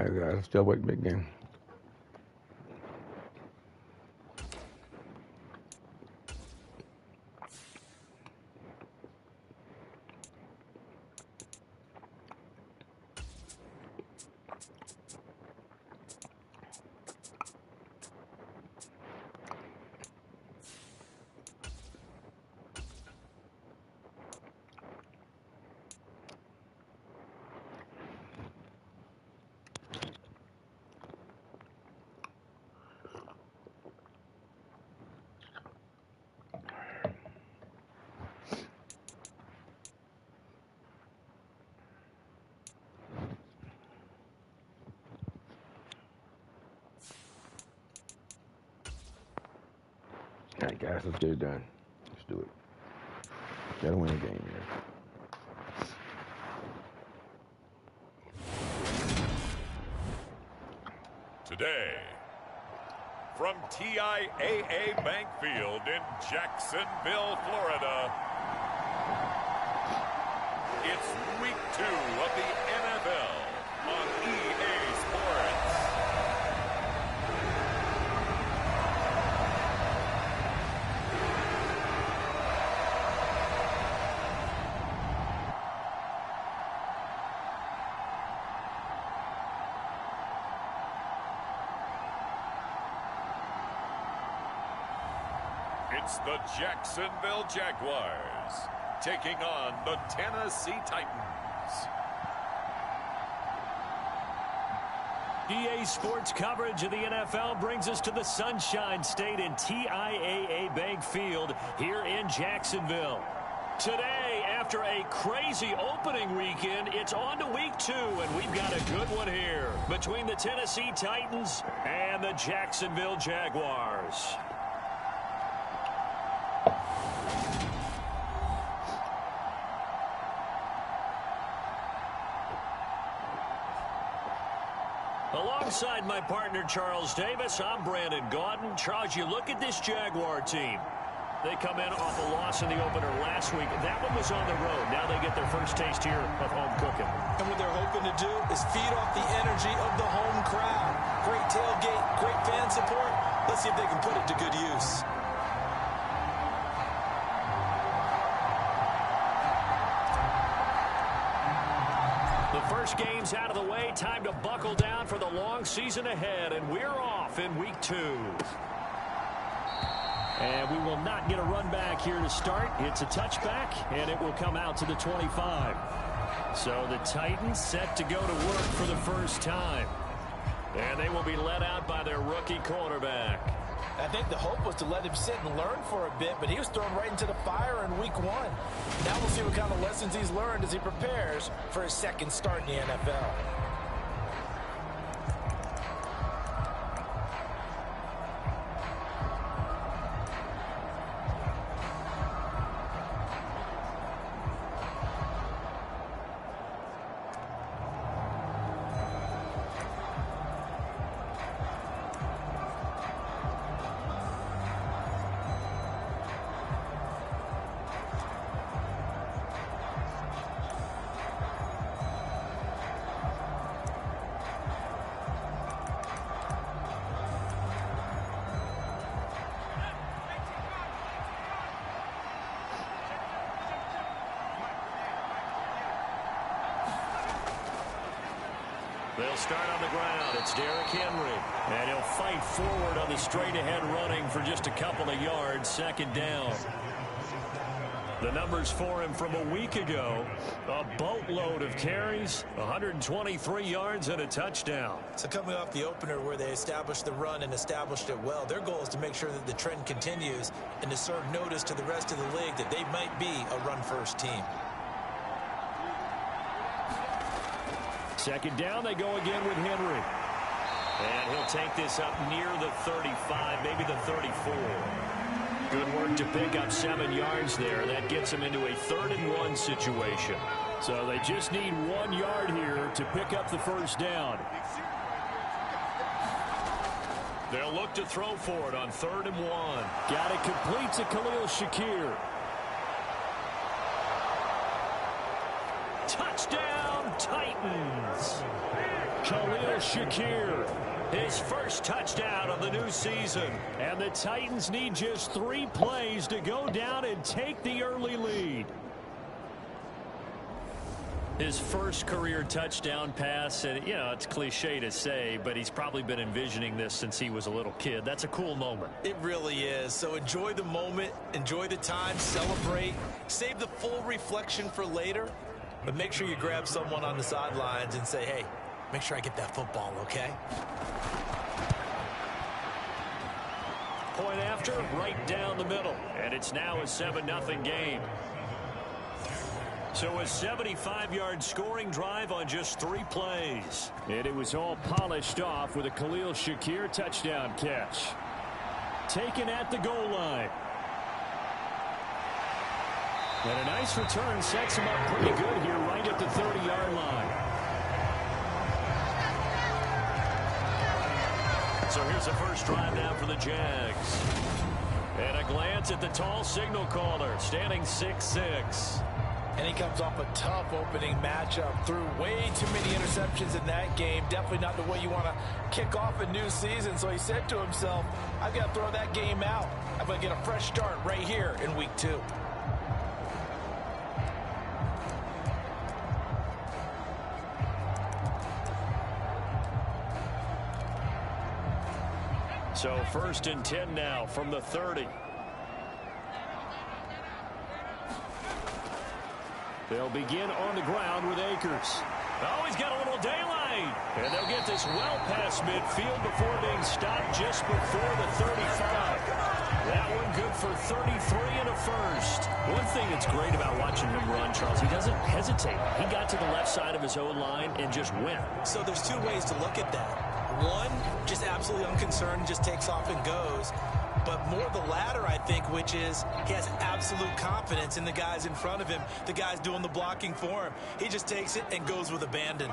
right, guys. Still waiting big game. All right, guys, let's get it done. Let's do it. Gotta win the game here. Today, from TIAA Bank Field in Jacksonville, Florida, it's week 2 of the NFL on EA Sports. It's the Jacksonville Jaguars taking on the Tennessee Titans. EA Sports coverage of the NFL brings us to the Sunshine State in TIAA Bank Field here in Jacksonville. Today, after a crazy opening weekend, it's on to week 2, and we've got a good one here between the Tennessee Titans and the Jacksonville Jaguars. Alongside my partner, Charles Davis, I'm Brandon Gaudin. Charles, you look at this Jaguar team. They come in off a loss in the opener last week. That one was on the road. Now they get their first taste here of home cooking. And what they're hoping to do is feed off the energy of the home crowd. Great tailgate, great fan support. Let's see if they can put it to good use. The first game's out of the way. Time to buckle down for the long season ahead, and we're off in week 2. And we will not get a run back here to start. It's a touchback, and it will come out to the 25. So the Titans set to go to work for the first time. And they will be led out by their rookie quarterback. I think the hope was to let him sit and learn for a bit, but he was thrown right into the fire in week 1. Now we'll see what kind of lessons he's learned as he prepares for his second start in the NFL. They'll start on the ground. It's Derrick Henry. And he'll fight forward on the straight-ahead running for just a couple of yards. Second down. The numbers for him from a week ago, a boatload of carries, 123 yards and a touchdown. So coming off the opener where they established the run and established it well, their goal is to make sure that the trend continues and to serve notice to the rest of the league that they might be a run-first team. Second down, they go again with Henry. And he'll take this up near the 35, maybe the 34. Good work to pick up 7 yards there. That gets him into a 3rd-and-1 situation. So they just need 1 yard here to pick up the first down. They'll look to throw for it on 3rd and 1. Got it complete to Khalil Shakir. Touchdown, Titans. Khalil Shakir. His first touchdown of the new season. And the Titans need just 3 plays to go down and take the early lead. His first career touchdown pass, and you know, it's cliche to say, but he's probably been envisioning this since he was a little kid. That's a cool moment. It really is. So enjoy the moment, enjoy the time, celebrate, save the full reflection for later, but make sure you grab someone on the sidelines and say, hey, make sure I get that football, okay? Point after, right down the middle, and it's now a 7-0 game. So a 75-yard scoring drive on just 3 plays. And it was all polished off with a Khalil Shakir touchdown catch. Taken at the goal line. And a nice return sets him up pretty good here right at the 30-yard line. So here's the first drive now for the Jags. And a glance at the tall signal caller, standing 6'6". And he comes off a tough opening matchup. Threw way too many interceptions in that game. Definitely not the way you want to kick off a new season. So he said to himself, I've got to throw that game out. I'm going to get a fresh start right here in week 2. So 1st and 10 now from the 30. They'll begin on the ground with Akers. Oh, he's got a little daylight. And they'll get this well past midfield before being stopped just before the 35. That one good for 33 and a first. One thing that's great about watching him run, Charles, he doesn't hesitate. He got to the left side of his O-line and just went. So there's 2 ways to look at that. One, just absolutely unconcerned, just takes off and goes. But more the latter, I think, which is he has absolute confidence in the guys in front of him, the guys doing the blocking for him. He just takes it and goes with abandon.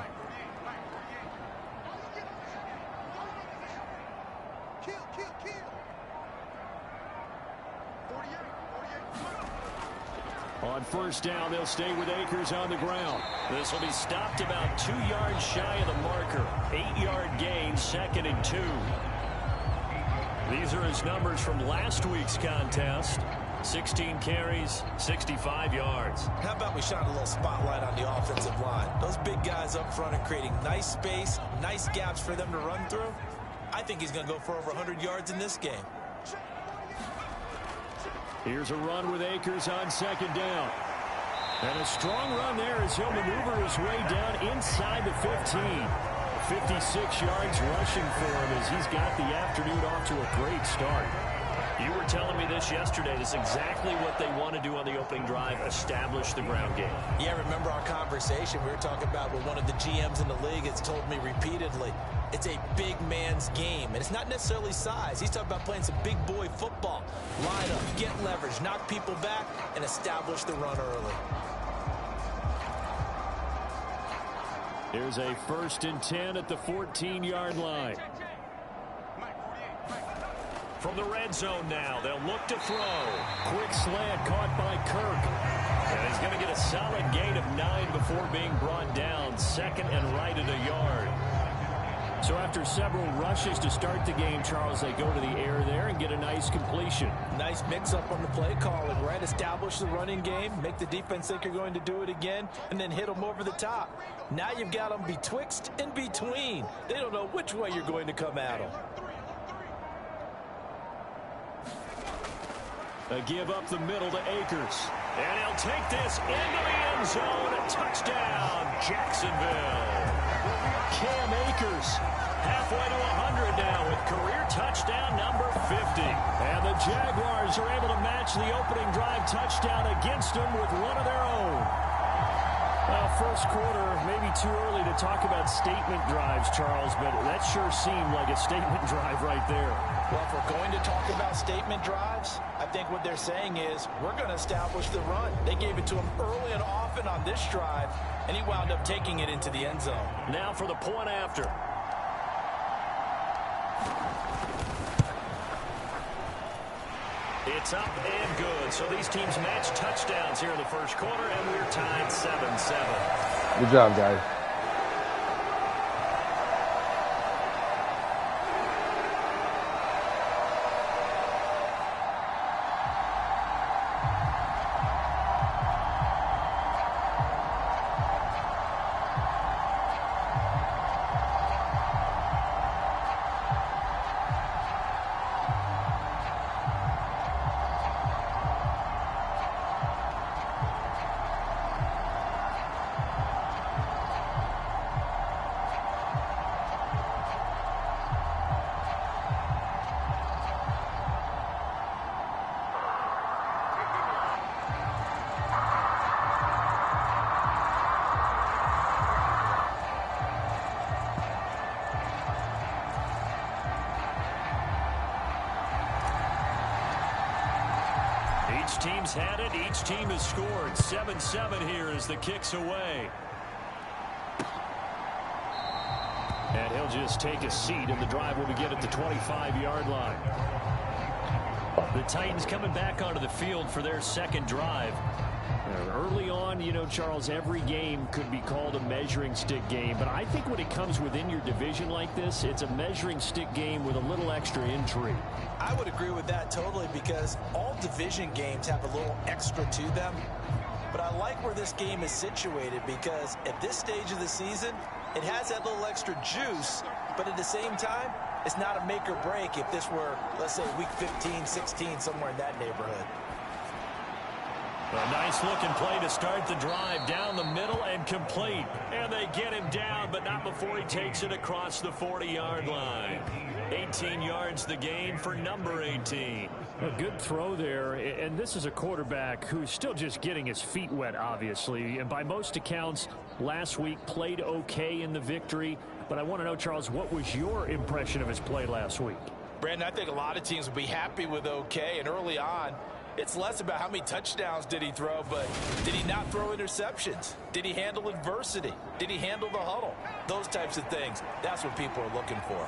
On 1st down, they'll stay with Akers on the ground. This will be stopped about 2 yards shy of the marker. 8-yard gain, 2nd and 2. These are his numbers from last week's contest. 16 carries, 65 yards. How about we shine a little spotlight on the offensive line? Those big guys up front are creating nice space, nice gaps for them to run through. I think he's going to go for over 100 yards in this game. Here's a run with Akers on 2nd down. And a strong run there as he'll maneuver his way down inside the 15. 56 yards rushing for him as he's got the afternoon off to a great start. You were telling me this yesterday. This is exactly what they want to do on the opening drive, establish the ground game. Yeah, remember our conversation we were talking about with one of the GMs in the league has told me repeatedly. It's a big man's game, and it's not necessarily size. He's talking about playing some big boy football. Line up, get leverage, knock people back, and establish the run early. Here's a 1st and 10 at the 14-yard line. From the red zone now, they'll look to throw. Quick slant caught by Kirk. And he's going to get a solid gain of 9 before being brought down. 2nd and right at a yard. So after several rushes to start the game, Charles, they go to the air there and get a nice completion. Nice mix-up on the play calling, right? Establish the running game, make the defense think you're going to do it again, and then hit them over the top. Now you've got them betwixt and between. They don't know which way you're going to come at them. A give up the middle to Akers. And he'll take this into the end zone. Touchdown, Jacksonville. Cam Akers halfway to 100 now with career touchdown number 50. And the Jaguars are able to match the opening drive touchdown against them with one of their own. Well, first quarter, maybe too early to talk about statement drives, Charles, but that sure seemed like a statement drive right there. Well, if we're going to talk about statement drives, I think what they're saying is we're going to establish the run. They gave it to him early and often on this drive, and he wound up taking it into the end zone. Now for the point after. It's up and good. So these teams match touchdowns here in the first quarter, and we're tied 7-7. Good job, guys. Each team's had it. Each team has scored. 7-7 here as the kick's away. And he'll just take a seat, and the drive will begin at the 25-yard line. The Titans coming back onto the field for their second drive. Early on, you know, Charles, every game could be called a measuring stick game. But I think when it comes within your division like this, it's a measuring stick game with a little extra intrigue. I would agree with that totally, because all division games have a little extra to them. But I like where this game is situated, because at this stage of the season, it has that little extra juice. But at the same time, it's not a make or break if this were, let's say, week 15, 16, somewhere in that neighborhood. A nice-looking play to start the drive down the middle and complete. And they get him down, but not before he takes it across the 40-yard line. 18 yards the gain for number 18. A good throw there, and this is a quarterback who's still just getting his feet wet, obviously. And by most accounts, last week played okay in the victory. But I want to know, Charles, what was your impression of his play last week? Brandon, I think a lot of teams would be happy with okay, and early on, it's less about how many touchdowns did he throw, but did he not throw interceptions? Did he handle adversity? Did he handle the huddle? Those types of things. That's what people are looking for.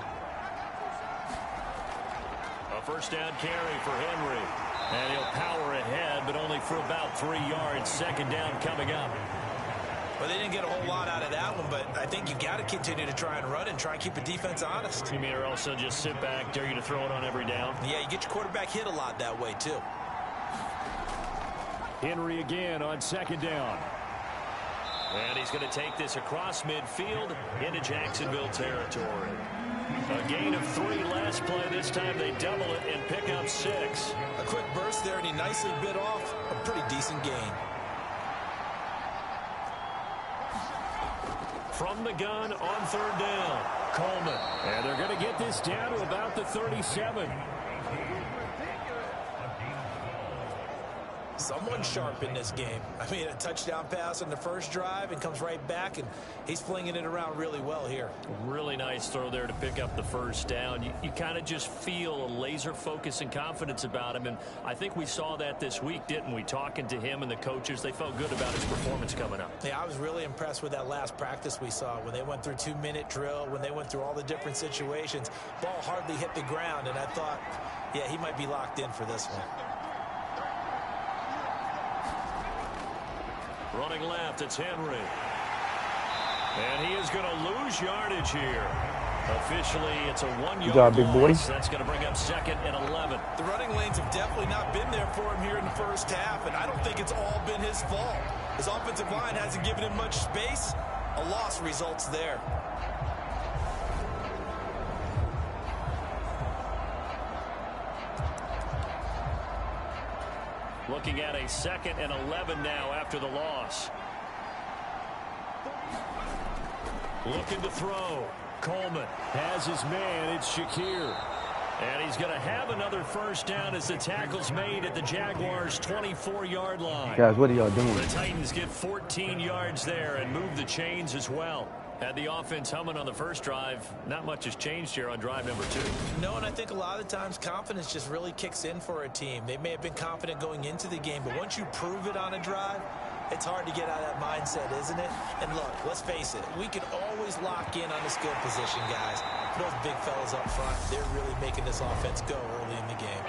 A first down carry for Henry. And he'll power ahead, but only for about 3 yards. Second down coming up. Well, they didn't get a whole lot out of that one, but I think you got to continue to try and run and try and keep the defense honest. You mean, or also just sit back, dare you to throw it on every down? Yeah, you get your quarterback hit a lot that way, too. Henry again on second down. And he's going to take this across midfield into Jacksonville territory. A gain of 3 last play. This time they double it and pick up 6. A quick burst there, and he nicely bit off a pretty decent gain. From the gun on third down, Coleman. And they're going to get this down to about the 37. Someone sharp in this game. I mean, a touchdown pass on the first drive and comes right back, and he's flinging it around really well here. Really nice throw there to pick up the first down. You kind of just feel a laser focus and confidence about him, and I think we saw that this week, didn't we? Talking to him and the coaches, they felt good about his performance coming up. Yeah, I was really impressed with that last practice we saw when they went through 2-minute drill, when they went through all the different situations. Ball hardly hit the ground, and I thought, yeah, he might be locked in for this one. Running left, it's Henry. And he is going to lose yardage here. Officially, it's a 1-yard loss. That's going to bring up second and 11. The running lanes have definitely not been there for him here in the first half, and I don't think it's all been his fault. His offensive line hasn't given him much space. A loss results there. Looking at a second and 11 now after the loss. Looking to throw. Coleman has his man. It's Shakir. And he's going to have another first down as the tackle's made at the Jaguars' 24-yard line. Guys, what are y'all doing? The Titans get 14 yards there and move the chains as well. Had the offense humming on the first drive. Not much has changed here on drive number 2. No, and I think a lot of times confidence just really kicks in for a team. They may have been confident going into the game, but once you prove it on a drive, it's hard to get out of that mindset, isn't it? And look, let's face it, we can always lock in on the skill position, guys. Those big fellas up front, they're really making this offense go early in the game.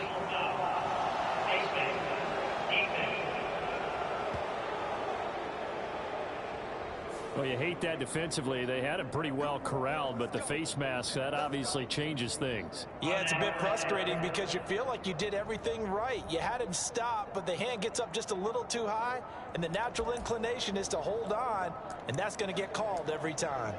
Well, you hate that defensively. They had him pretty well corralled, but the face mask, that obviously changes things. Yeah, it's a bit frustrating because you feel like you did everything right. You had him stop, but the hand gets up just a little too high, and the natural inclination is to hold on, and that's going to get called every time.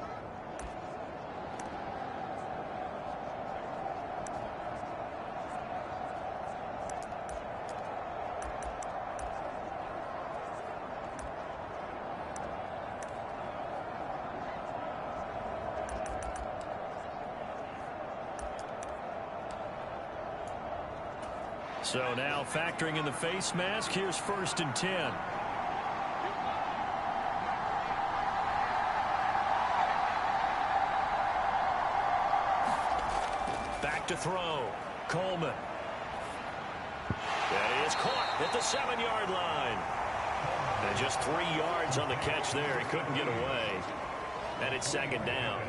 So now factoring in the face mask, here's 1st and 10. Back to throw. Coleman. That is caught at the 7-yard line. And just 3 yards on the catch there. He couldn't get away. And it's second down.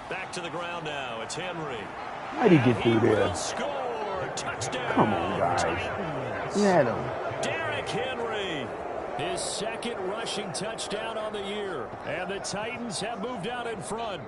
Back to the ground now. It's Henry. How'd he get through there? Score. Touchdown. Come on, guys. He had him. Derrick Henry. His second rushing touchdown on the year. And the Titans have moved out in front.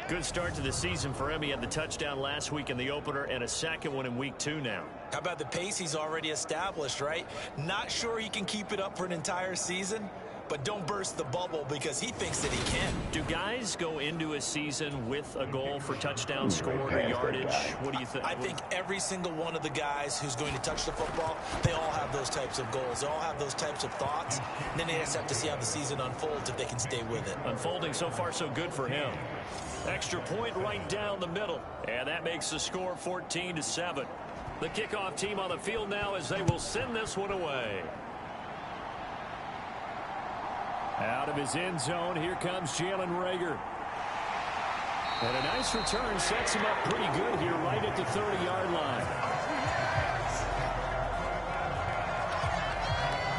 Good start to the season for him. He had the touchdown last week in the opener and a second one in week 2 now. How about the pace he's already established, right? Not sure he can keep it up for an entire season, but don't burst the bubble because he thinks that he can. Do guys go into a season with a goal for touchdown scored or yardage? What do you think? I think every single one of the guys who's going to touch the football, they all have those types of goals. They all have those types of thoughts. And then they just have to see how the season unfolds if they can stay with it. Unfolding so far so good for him. Extra point right down the middle. And that makes the score 14-7. The kickoff team on the field now as they will send this one away. Out of his end zone, here comes Jalen Reagor. And a nice return sets him up pretty good here right at the 30-yard line.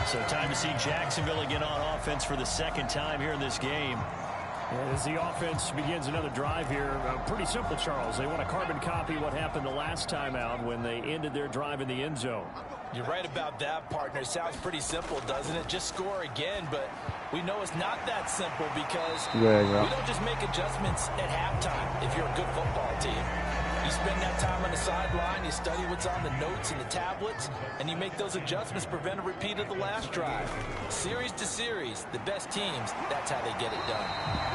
So time to see Jacksonville again on offense for the second time here in this game. As the offense begins another drive here, pretty simple, Charles. They want to carbon copy what happened the last time out when they ended their drive in the end zone. You're right about that, partner. Sounds pretty simple, doesn't it? Just score again, but we know it's not that simple because we don't just make adjustments at halftime if you're a good football team. You spend that time on the sideline, you study what's on the notes and the tablets, and you make those adjustments, prevent a repeat of the last drive. Series to series, the best teams, that's how they get it done.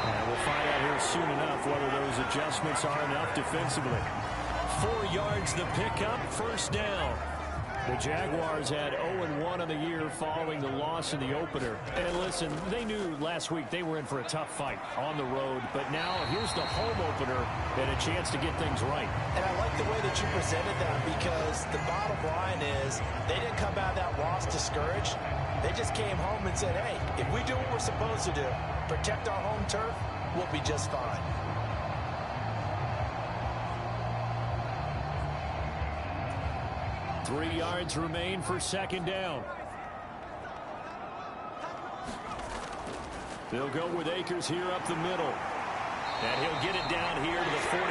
And we'll find out here soon enough whether those adjustments are enough defensively. 4 yards the pickup, first down. The Jaguars had 0-1 on the year following the loss in the opener. And listen, they knew last week they were in for a tough fight on the road. But now here's the home opener and a chance to get things right. And I like the way that you presented that because the bottom line is they didn't come out of that loss discouraged. They just came home and said, hey, if we do what we're supposed to do, protect our home turf, we'll be just fine. Three yards remain for second down. They'll go with Akers here up the middle. And he'll get it down here to the 43.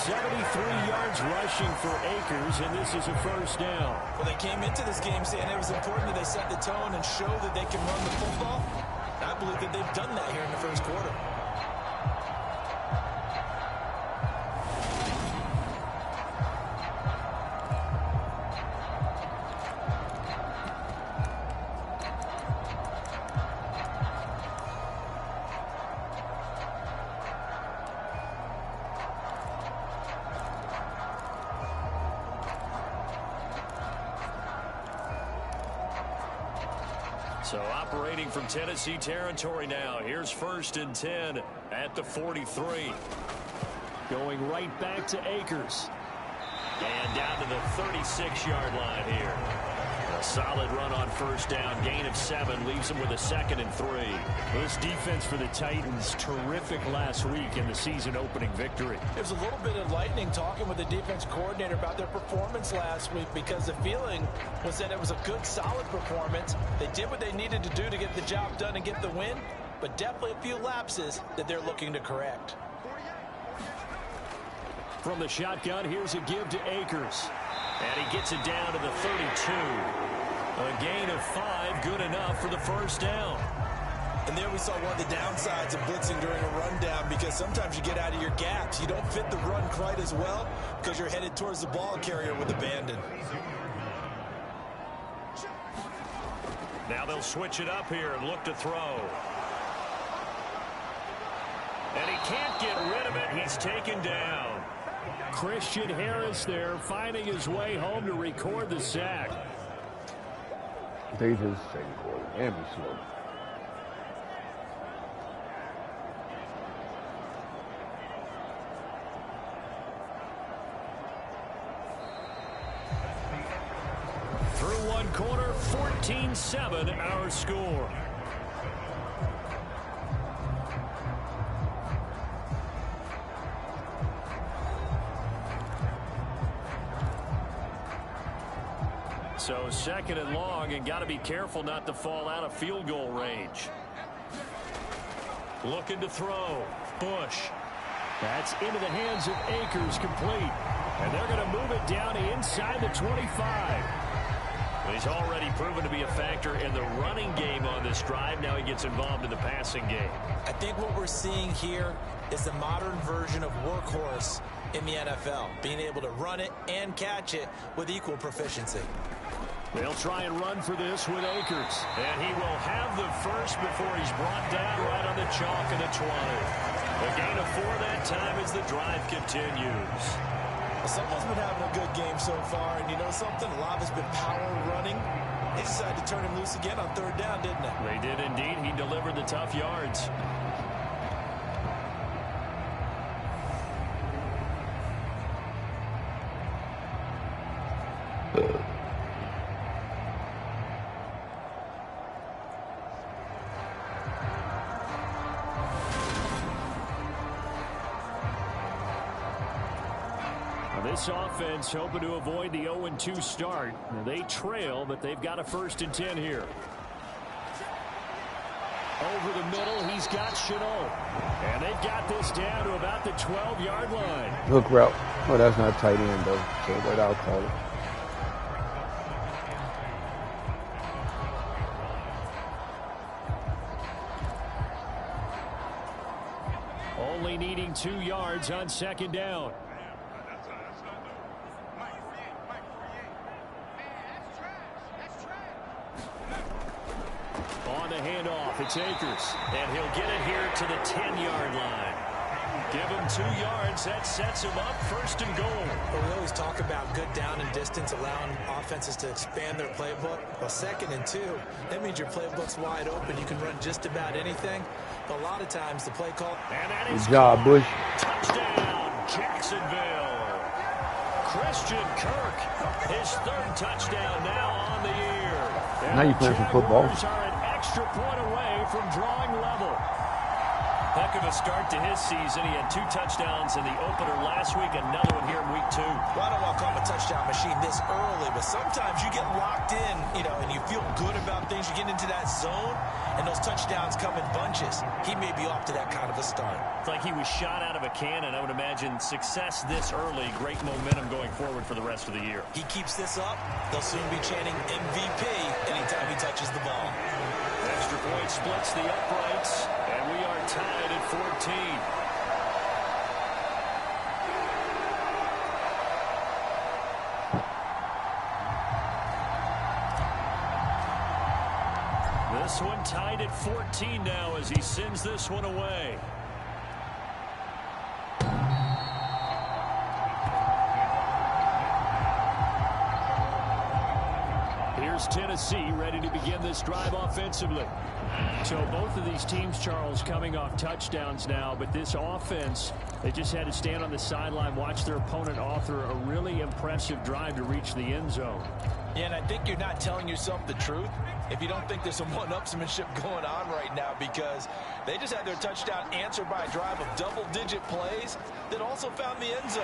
73 yards rushing for Akers, and this is a first down. Well, they came into this game saying it was important that they set the tone and show that they can run the football. I believe that they've done that here in the first quarter. So operating from Tennessee territory now. Here's 1st and 10 at the 43. Going right back to Akers. And down to the 36-yard line here. A solid run on first down. Gain of 7 leaves them with a 2nd and 3. This defense for the Titans, terrific last week in the season opening victory. It was a little bit enlightening talking with the defense coordinator about their performance last week because the feeling was that it was a good, solid performance. They did what they needed to do to get the job done and get the win, but definitely a few lapses that they're looking to correct. From the shotgun, here's a give to Akers. And he gets it down to the 32. A gain of 5, good enough for the first down. And there we saw one of the downsides of blitzing during a rundown because sometimes you get out of your gaps. You don't fit the run quite as well because you're headed towards the ball carrier with abandon. Now they'll switch it up here and look to throw. And he can't get rid of it. He's taken down. Christian Harris there finding his way home to record the sack. Take his second quarter and be slow. 14-7 our score. So second and long, and got to be careful not to fall out of field goal range. Looking to throw. Bush. That's into the hands of Akers, complete. And they're going to move it down inside the 25. He's already proven to be a factor in the running game on this drive. Now he gets involved in the passing game. I think what we're seeing here is the modern version of workhorse in the NFL, being able to run it and catch it with equal proficiency. They'll try and run for this with Akers. And he will have the first before he's brought down right on the chalk of the 20. A gain of 4 that time as the drive continues. Well, someone's been having a good game so far, and you know something? A lot has been power running. They decided to turn him loose again on third down, didn't they? They did indeed. He delivered the tough yards. This offense hoping to avoid the 0-2 start. They trail, but they've got a 1st and 10 here. Over the middle, he's got Chenault. And they've got this down to about the 12-yard line. Hook route. Oh, that's not tight end, though. So that I'll call it. Only needing 2 yards on 2nd down. On the handoff, it's Akers. And he'll get it here to the 10-yard line. Give him 2 yards. That sets him up 1st and goal. Well, we always talk about good down and distance, allowing offenses to expand their playbook. Well, 2nd and 2, that means your playbook's wide open. You can run just about anything. But a lot of times the play call. And that is good job, Bush. Touchdown, Jacksonville. Christian Kirk, his 3rd touchdown now on the year. And now you're playing some football. Jaguars are an extra point away from drawing level. Heck of a start to his season. He had 2 touchdowns in the opener last week, another one here in week 2. Well, I don't want to call him a touchdown machine this early, but sometimes you get locked in, and you feel good about things. You get into that zone, and those touchdowns come in bunches. He may be off to that kind of a start. It's like he was shot out of a cannon. I would imagine success this early, great momentum going forward for the rest of the year. He keeps this up, they'll soon be chanting MVP anytime he touches the ball. Extra point splits the uprights, and we are tied at 14. This one tied at 14 now as he sends this one away. Here's Tennessee ready to begin this drive offensively. So both of these teams, Charles, coming off touchdowns now, but this offense, they just had to stand on the sideline, watch their opponent author a really impressive drive to reach the end zone. Yeah, and I think you're not telling yourself the truth if you don't think there's some one-upsmanship going on right now, because they just had their touchdown answered by a drive of double-digit plays that also found the end zone.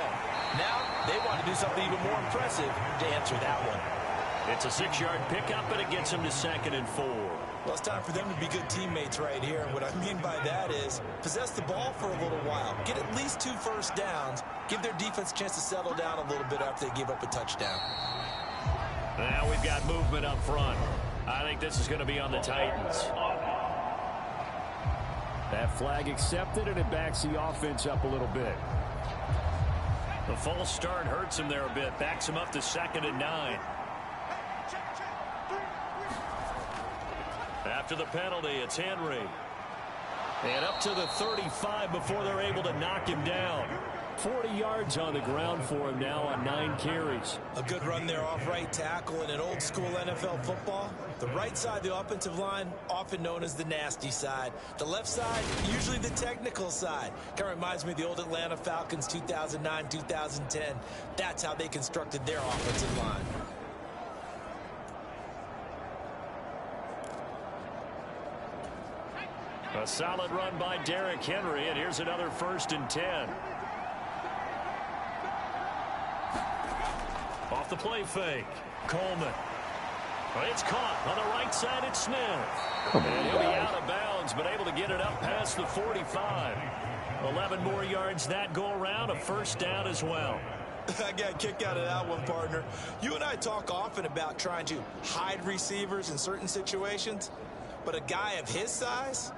Now they want to do something even more impressive to answer that one. It's a 6-yard pickup, and it gets him to 2nd and 4. Well, it's time for them to be good teammates right here. And what I mean by that is possess the ball for a little while. Get at least 2 first downs. Give their defense a chance to settle down a little bit after they give up a touchdown. Now we've got movement up front. I think this is going to be on the Titans. That flag accepted, and it backs the offense up a little bit. The false start hurts him there a bit. Backs him up to 2nd and 9. After the penalty, it's Henry. And up to the 35 before they're able to knock him down. 40 yards on the ground for him now on 9 carries. A good run there off right tackle in an old school NFL football. The right side of the offensive line, often known as the nasty side. The left side, usually the technical side. Kind of reminds me of the old Atlanta Falcons 2009, 2010. That's how they constructed their offensive line. A solid run by Derrick Henry, and here's another 1st and 10. Off the play fake. Coleman. It's caught on the right side. It's Smith. And he'll be out of bounds, but able to get it up past the 45. 11 more yards that go around. A 1st down as well. I got a kick out of that one, partner. You and I talk often about trying to hide receivers in certain situations, but a guy of his size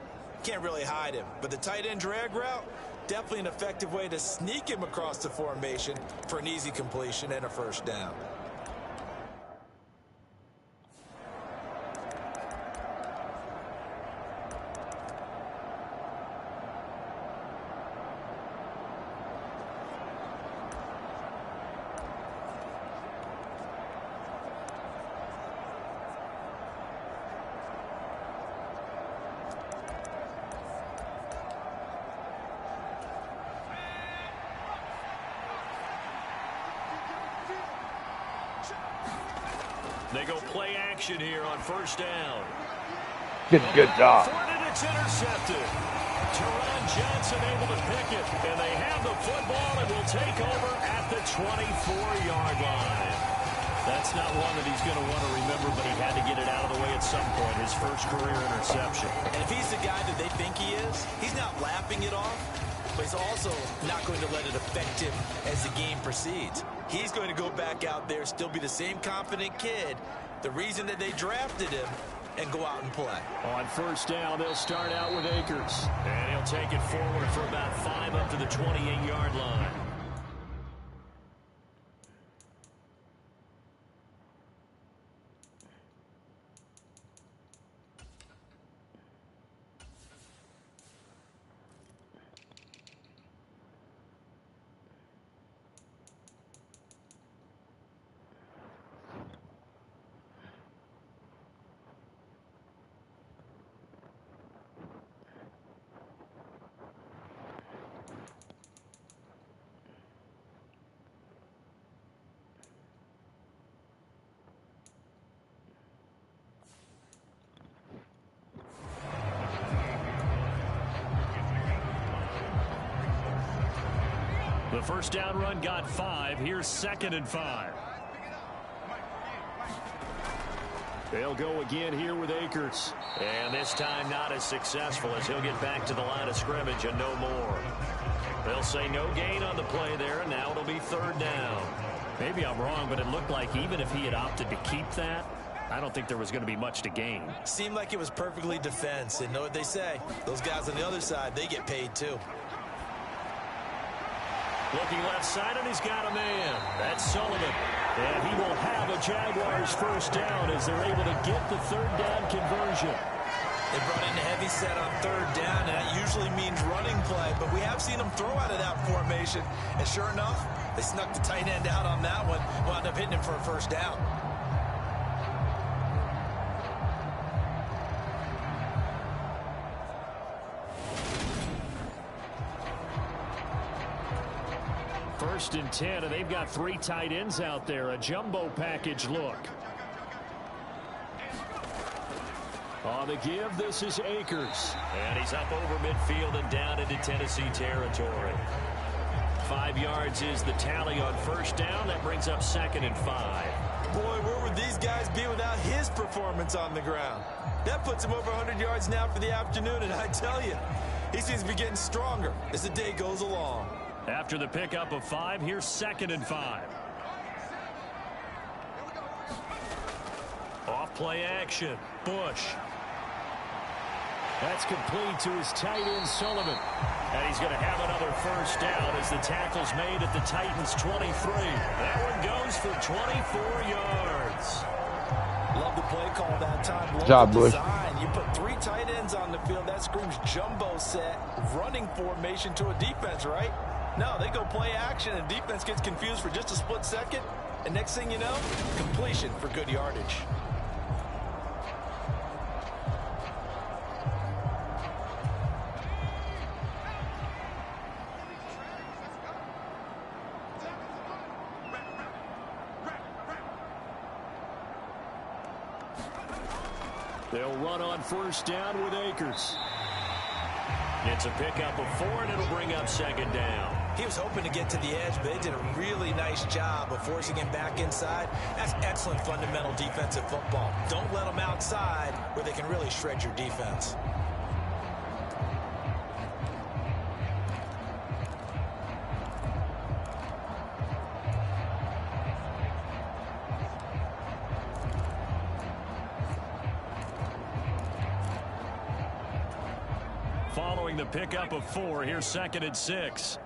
can't really hide him. But the tight end drag route, definitely an effective way to sneak him across the formation for an easy completion and a 1st down. They go play action here on 1st down. Good job. It's intercepted. Teron Johnson able to pick it, and they have the football and will take over at the 24-yard line. That's not one that he's going to want to remember, but he had to get it out of the way at some point. His first career interception. And if he's the guy that they think he is, he's not laughing it off, but he's also not going to let it affect him as the game proceeds. He's going to go back out there, still be the same confident kid, the reason that they drafted him, and go out and play. On 1st down, they'll start out with Akers. And he'll take it forward for about 5 up to the 28-yard line. The 1st down run got 5. Here's 2nd and 5. They'll go again here with Akers. And this time not as successful as he'll get back to the line of scrimmage and no more. They'll say no gain on the play there, and now it'll be 3rd down. Maybe I'm wrong, but it looked like even if he had opted to keep that, I don't think there was going to be much to gain. Seemed like it was perfectly defense. And know what they say, those guys on the other side, they get paid too. Looking left side, and he's got a man. That's Sullivan. And he will have a Jaguars 1st down as they're able to get the 3rd down conversion. They brought in a heavy set on 3rd down, and that usually means running play. But we have seen them throw out of that formation. And sure enough, they snuck the tight end out on that one. Wound up hitting him for a 1st down. First and 10, and they've got 3 tight ends out there. A jumbo package look. On the give, this is Akers. And he's up over midfield and down into Tennessee territory. 5 yards is the tally on 1st down. That brings up 2nd and 5. Boy, where would these guys be without his performance on the ground? That puts him over 100 yards now for the afternoon, and I tell you, he seems to be getting stronger as the day goes along. After the pickup of 5, here's 2nd and 5. Off play action. Bush. That's complete to his tight end, Sullivan. And he's going to have another 1st down as the tackle's made at the Titans' 23. That one goes for 24 yards. Love the play call that time. Good job, Bush. You put 3 tight ends on the field. That screams jumbo set, running formation to a defense, right? No, they go play action, and defense gets confused for just a split second. And next thing you know, completion for good yardage. They'll run on 1st down with Akers. It's a pickup of 4, and it'll bring up second down. He was hoping to get to the edge, but they did a really nice job of forcing him back inside. That's excellent fundamental defensive football. Don't let them outside where they can really shred your defense. Following the pickup of 4, here's 2nd and 6.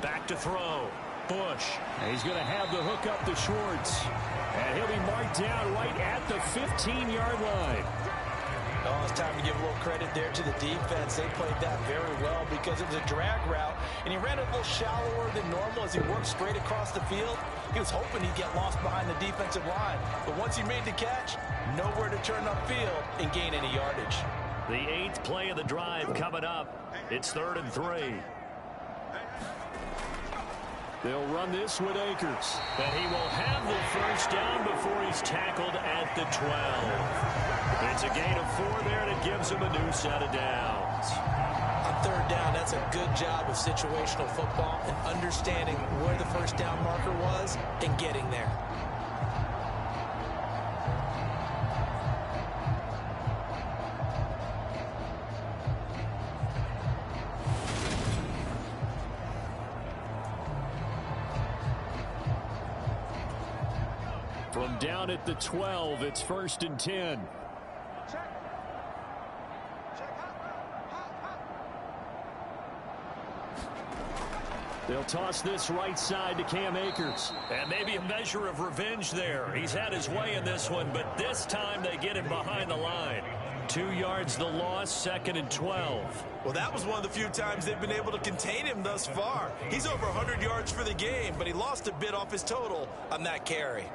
Back to throw. Bush. And he's going to have the hook up to Schwartz. And he'll be marked down right at the 15-yard line. Oh, it's time to give a little credit there to the defense. They played that very well because it was a drag route, and he ran it a little shallower than normal as he worked straight across the field. He was hoping he'd get lost behind the defensive line, but once he made the catch, nowhere to turn upfield and gain any yardage. The 8th play of the drive coming up. It's 3rd and 3. They'll run this with Akers. And he will have the first down before he's tackled at the 12. It's a gain of 4 there, and it gives him a new set of downs. On 3rd down, that's a good job of situational football and understanding where the first down marker was and getting there. From down at the 12, it's 1st and 10. They'll toss this right side to Cam Akers. And maybe a measure of revenge there. He's had his way in this one, but this time they get him behind the line. 2 yards the loss, 2nd and 12. Well, that was one of the few times they've been able to contain him thus far. He's over 100 yards for the game, but he lost a bit off his total on that carry.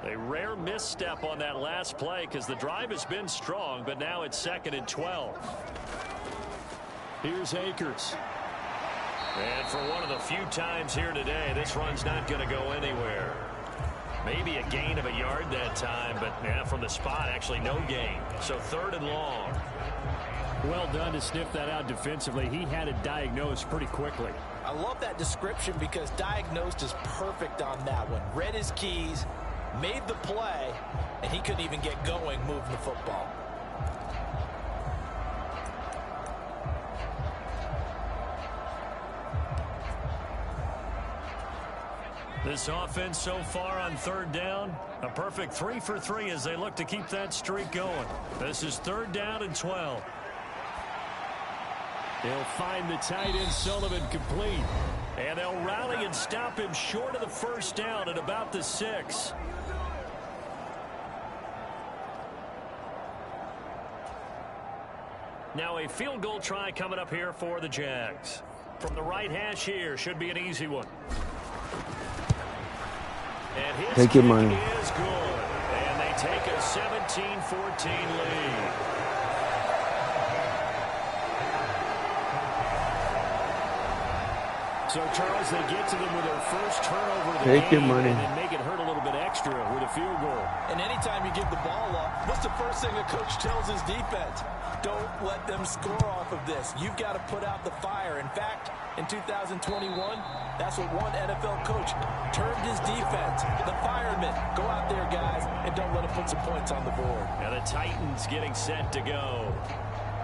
A rare misstep on that last play because the drive has been strong, but now it's 2nd and 12. Here's Akers. And for one of the few times here today, this run's not going to go anywhere. Maybe a gain of a yard that time, but yeah, from the spot, actually no gain. So 3rd and long. Well done to sniff that out defensively. He had it diagnosed pretty quickly. I love that description because diagnosed is perfect on that one. Read his keys, made the play, and he couldn't even get going moving the football. This offense so far on 3rd down, a perfect 3 for 3 as they look to keep that streak going. This is 3rd down and 12. They'll find the tight end Sullivan complete. And they'll rally and stop him short of the first down at about the 6. Now a field goal try coming up here for the Jags. From the right hash here, should be an easy one. And his take your money. Is good. And they take a 17-14 lead. So, Charles, they get to them with their first turnover of the Take your game money. and then make it hurt a little bit extra with a field goal. And anytime you give the ball up, what's the first thing a coach tells his defense? Don't let them score off of this. You've got to put out the fire. In fact, in 2021, that's what one NFL coach termed his defense. The firemen. Go out there, guys, and don't let them put some points on the board. Now the Titans getting set to go.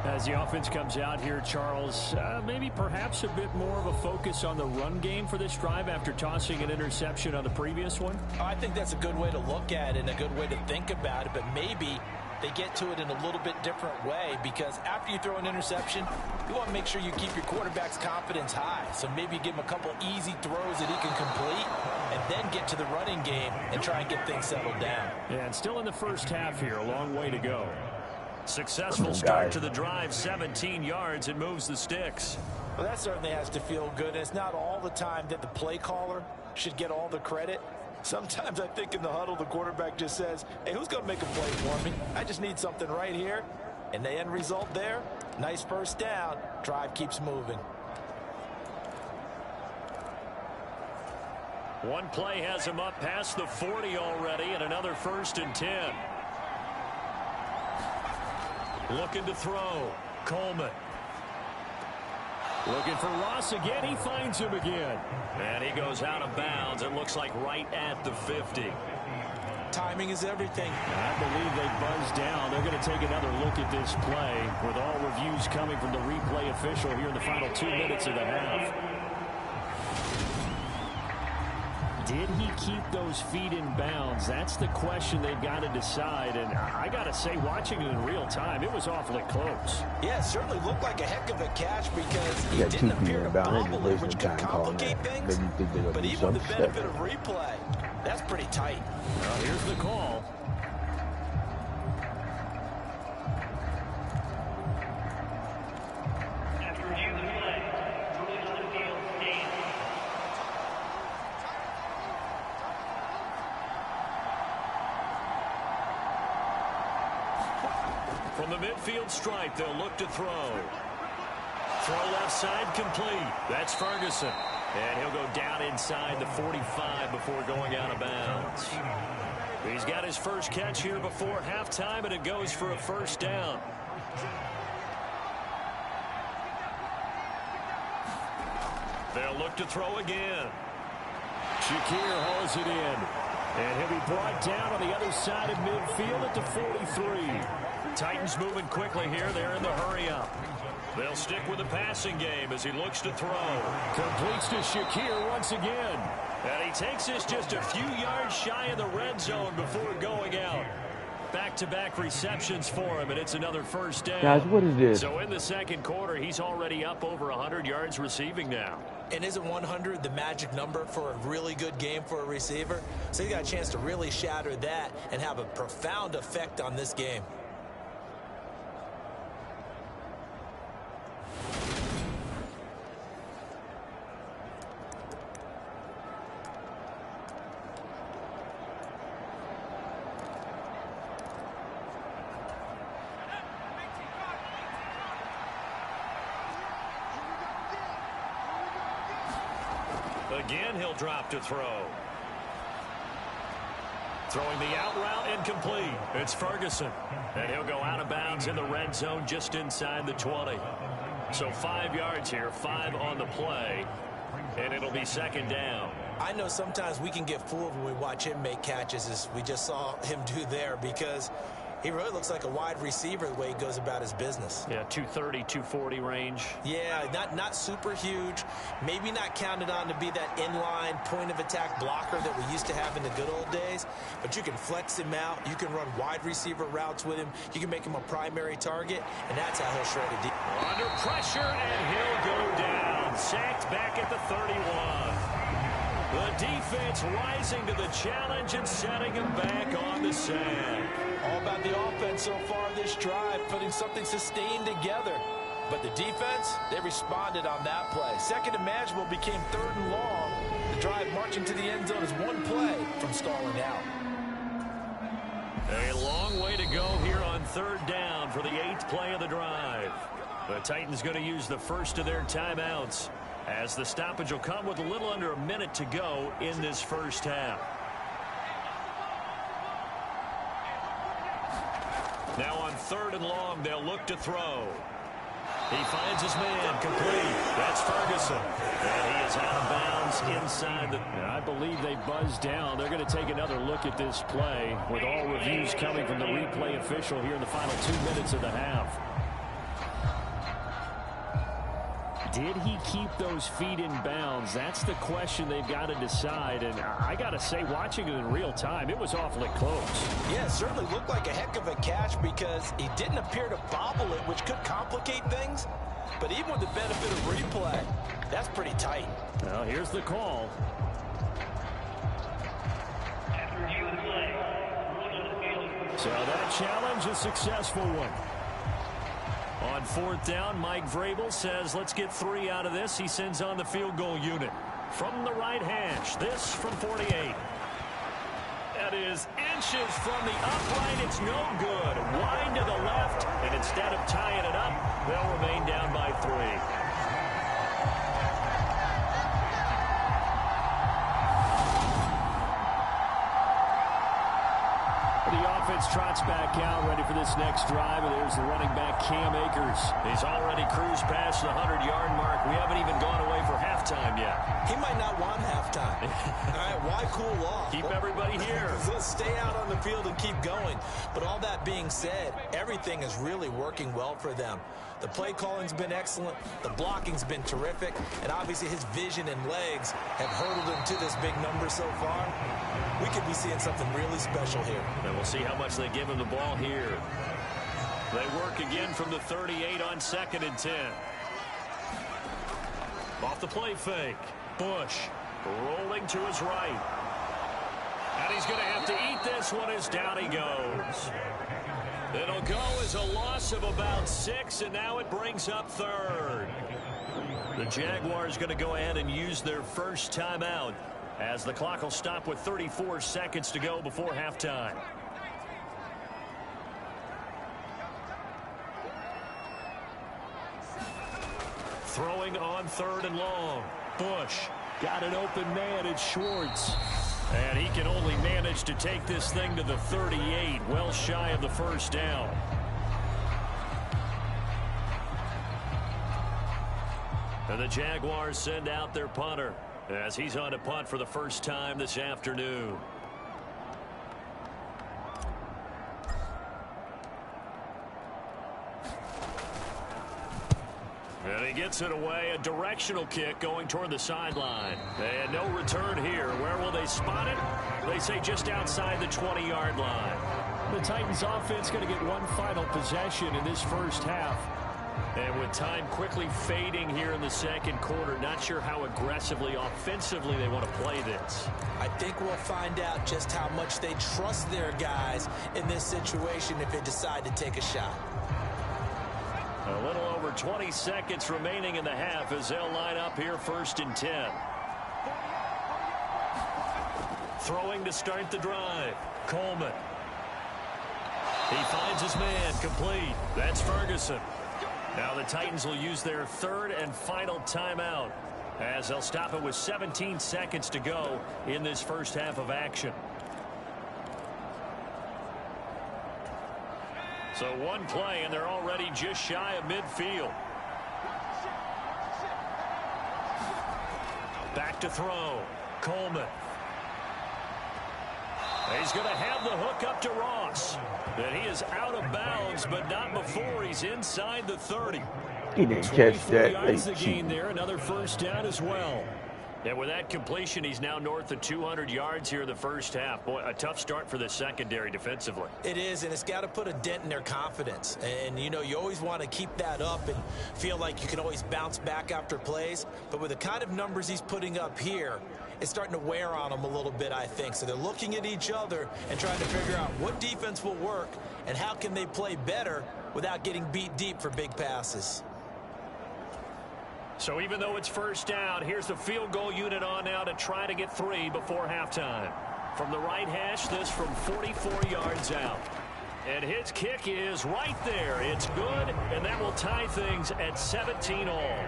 As the offense comes out here, Charles, maybe perhaps a bit more of a focus on the run game for this drive after tossing an interception on the previous one? I think that's a good way to look at it and a good way to think about it, but maybe they get to it in a little bit different way because after you throw an interception, you want to make sure you keep your quarterback's confidence high. So maybe give him a couple easy throws that he can complete and then get to the running game and try and get things settled down. Yeah, and still in the first half here, a long way to go. Successful start to the drive, 17 yards, and moves the sticks. Well, that certainly has to feel good. It's not all the time that the play caller should get all the credit. Sometimes I think in the huddle, the quarterback just says, hey, who's going to make a play for me? I just need something right here. And the end result there, nice first down. Drive keeps moving. One play has him up past the 40 already, and another 1st and 10. Looking to throw. Coleman. Looking for Ross again. He finds him again. And he goes out of bounds. It looks like right at the 50. Timing is everything. I believe they buzzed down. They're going to take another look at this play with all reviews coming from the replay official here in the final 2 minutes of the half. Did he keep those feet in bounds? That's the question they've got to decide. And I got to say, watching it in real time, it was awfully close. Yeah, it certainly looked like a heck of a catch because he didn't appear to bobble it, which could complicate things. But even with the benefit of replay, that's pretty tight. Well, here's the call. From the midfield stripe, they'll look to throw. Throw left side complete. That's Ferguson. And he'll go down inside the 45 before going out of bounds. He's got his first catch here before halftime, and it goes for a 1st down. They'll look to throw again. Shakir hauls it in. And he'll be brought down on the other side of midfield at the 43. Titans moving quickly here. They're in the hurry-up. They'll stick with the passing game as he looks to throw. Completes to Shakir once again. And he takes this just a few yards shy of the red zone before going out. Back-to-back receptions for him, and it's another 1st down. Guys, what is this? So in the second quarter, he's already up over 100 yards receiving now. And isn't 100 the magic number for a really good game for a receiver? So you got a chance to really shatter that and have a profound effect on this game. Again, he'll drop to throw. Throwing the out route incomplete. It's Ferguson. And he'll go out of bounds in the red zone just inside the 20. So 5 yards here, 5 on the play. And it'll be 2nd down. I know sometimes we can get fooled when we watch him make catches, as we just saw him do there, because he really looks like a wide receiver the way he goes about his business. Yeah, 230, 240 range. Yeah, not super huge. Maybe not counted on to be that inline point-of-attack blocker that we used to have in the good old days. But you can flex him out. You can run wide receiver routes with him. You can make him a primary target, and that's how he'll shred it deep. Under pressure, and he'll go down. Sacked back at the 31. The defense rising to the challenge and setting him back on the sack. All about the offense so far this drive, putting something sustained together. But the defense, they responded on that play. 2nd and manageable became 3rd and long. The drive marching to the end zone is one play from stalling out. A long way to go here on 3rd down for the 8th play of the drive. The Titans going to use the first of their timeouts, as the stoppage will come with a little under a minute to go in this first half. Now on 3rd and long, they'll look to throw. He finds his man complete. That's Ferguson. And he is out of bounds inside the... I believe they buzzed down. They're going to take another look at this play with all reviews coming from the replay official here in the final 2 minutes of the half. Did he keep those feet in bounds? That's the question they've got to decide. And I got to say, watching it in real time, it was awfully close. Yeah, it certainly looked like a heck of a catch because he didn't appear to bobble it, which could complicate things. But even with the benefit of replay, that's pretty tight. Well, here's the call. So that challenge, a successful one. On 4th down, Mike Vrabel says, let's get 3 out of this. He sends on the field goal unit. From the right hash, this from 48. is inches from the upright. It's no good. Wide to the left, and instead of tying it up, they'll remain down by 3. Offense trots back out, ready for this next drive, and there's the running back, Cam Akers. He's already cruised past the 100-yard mark. We haven't even gone away for halftime yet. He might not want halftime. All right, why cool off? Keep everybody here. Let's stay out on the field and keep going. But all that being said, everything is really working well for them. The play calling's been excellent, the blocking's been terrific, and obviously his vision and legs have hurdled him to this big number so far. We could be seeing something really special here. And we'll see how much they give him the ball here. They work again from the 38 on 2nd and 10. Off the play fake. Bush rolling to his right. And he's going to have to eat this one as down he goes. It'll go as a loss of about 6, and now it brings up 3rd. The Jaguars going to go ahead and use their first timeout, as the clock will stop with 34 seconds to go before halftime. Throwing on 3rd and long. Bush got an open man. It's Schwartz. And he can only manage to take this thing to the 38, well shy of the first down. And the Jaguars send out their punter, as he's on a punt for the first time this afternoon. And he gets it away, a directional kick going toward the sideline. And no return here. Where will they spot it? They say just outside the 20-yard line. The Titans offense going to get one final possession in this first half. And with time quickly fading here in the second quarter, not sure how aggressively, offensively they want to play this. I think we'll find out just how much they trust their guys in this situation if they decide to take a shot. A little over 20 seconds remaining in the half as they'll line up here 1st and 10. Throwing to start the drive. Coleman. He finds his man, complete. That's Ferguson. Now the Titans will use their 3rd and final timeout, as they'll stop it with 17 seconds to go in this first half of action. So one play, and they're already just shy of midfield. Back to throw. Coleman. He's going to have the hook up to Ross. And he is out of bounds, but not before he's inside the 30. He didn't catch that. Yards the gain there, another first down as well. And with that completion, he's now north of 200 yards here in the first half. Boy, a tough start for the secondary defensively. It is, and it's got to put a dent in their confidence. And, you know, you always want to keep that up and feel like you can always bounce back after plays. But with the kind of numbers he's putting up here, it's starting to wear on them a little bit, I think. So they're looking at each other and trying to figure out what defense will work and how can they play better without getting beat deep for big passes. So even though it's first down, here's the field goal unit on now to try to get 3 before halftime. From the right hash, this from 44 yards out. And his kick is right there. It's good, and that will tie things at 17 all.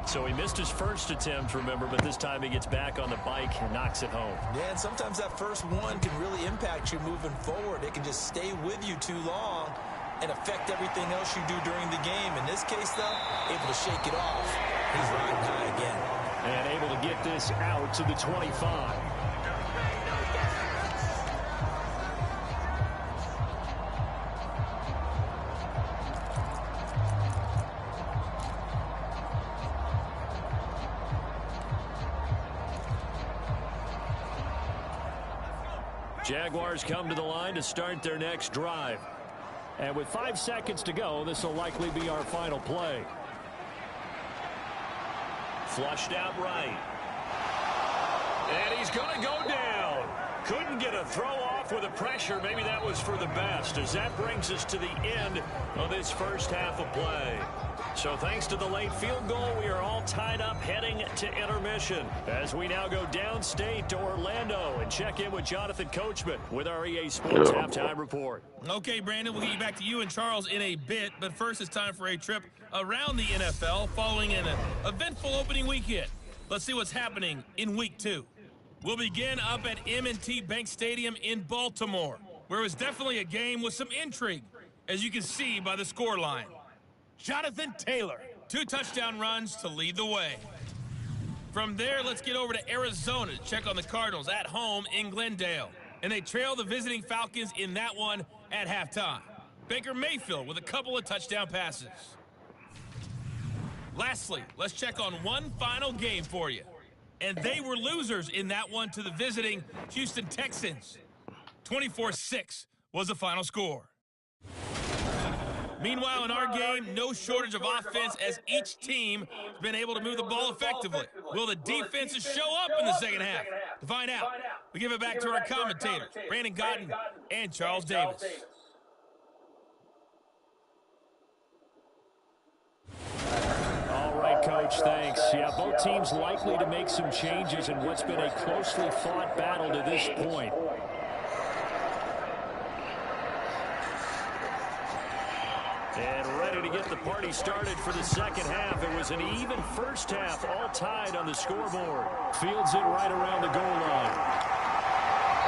So he missed his first attempt, remember, but this time he gets back on the bike and knocks it home. Yeah, and sometimes that first one can really impact you moving forward. It can just stay with you too long and affect everything else you do during the game. In this case, though, able to shake it off. He's riding high again. And able to get this out to the 25. Jaguars come to the line to start their next drive. And with 5 seconds to go, this will likely be our final play. Flushed out right. And he's going to go down. Couldn't get a throw off with the pressure. Maybe that was for the best, as that brings us to the end of this first half of play. So thanks to the late field goal, we are all tied up heading to intermission, as we now go downstate to Orlando and check in with Jonathan Coachman with our EA Sports Halftime Report. Okay, Brandon, we'll get you back to you and Charles in a bit, but first it's time for a trip around the NFL following an eventful opening weekend. Let's see what's happening in Week 2. We'll begin up at M&T Bank Stadium in Baltimore, where it was definitely a game with some intrigue, as you can see by the scoreline. Jonathan Taylor, 2 touchdown runs to lead the way. From there, let's get over to Arizona to check on the Cardinals at home in Glendale. And they trail the visiting Falcons in that one at halftime. Baker Mayfield with a couple of touchdown passes. Lastly, let's check on one final game for you. And they were losers in that one to the visiting Houston Texans. 24-6 was the final score. Meanwhile, in our game, no shortage of offense as each team has been able to move the ball effectively. Will the defenses show up in the second half? To find out, we give it back to our commentators, Brandon Gotten and Charles Davis. All right, Coach, thanks. Yeah, both teams likely to make some changes in what's been a closely fought battle to this point. And ready to get the party started for the second half. It was an even first half, all tied on the scoreboard. Fields it right around the goal line.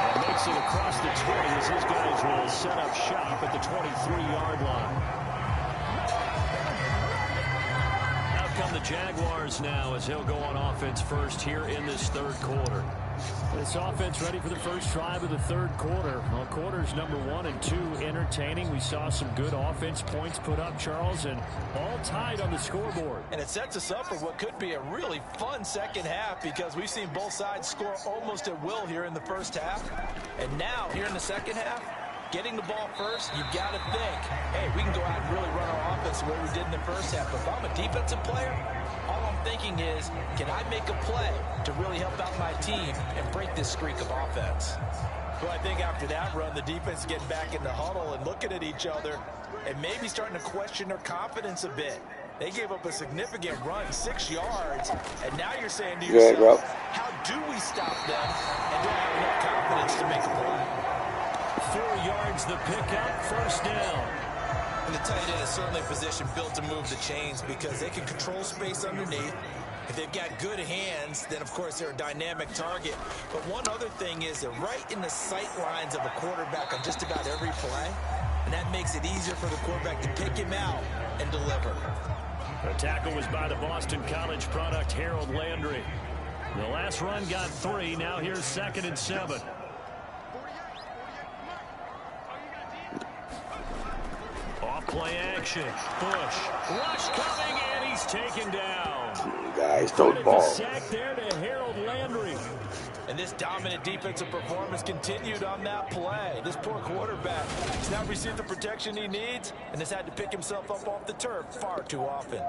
And makes it across the 20 as his guys will set up shop at the 23-yard line. Out come the Jaguars now as he'll go on offense first here in this third quarter. This offense ready for the first drive of the third quarter. Well, quarters number 1 and 2 entertaining. We saw some good offense points put up, Charles, and all tied on the scoreboard. And it sets us up for what could be a really fun second half, because we've seen both sides score almost at will here in the first half. And now, here in the second half, getting the ball first, you've got to think, hey, we can go out and really run our offense the way we did in the first half. But if I'm a defensive player, all I'm thinking is, can I make a play to really help out my team and break this streak of offense? Well, I think after that run, the defense is getting back in the huddle and looking at each other and maybe starting to question their confidence a bit. They gave up a significant run, 6 yards, and now you're saying to yourself, how do we stop them and don't have enough confidence to make a play? 4 yards the pickup, first down. And the tight end is certainly a position built to move the chains because they can control space underneath. If they've got good hands, then, of course, they're a dynamic target. But one other thing is they're right in the sight lines of a quarterback on just about every play, and that makes it easier for the quarterback to pick him out and deliver. The tackle was by the Boston College product, Harold Landry. The last run got 3. Now here's 2nd and 7. Off-play action. Bush. Rush coming, and he's taken down. Guys, throw the ball. Sack there to Harold Landry. And this dominant defensive performance continued on that play. This poor quarterback has not received the protection he needs and has had to pick himself up off the turf far too often.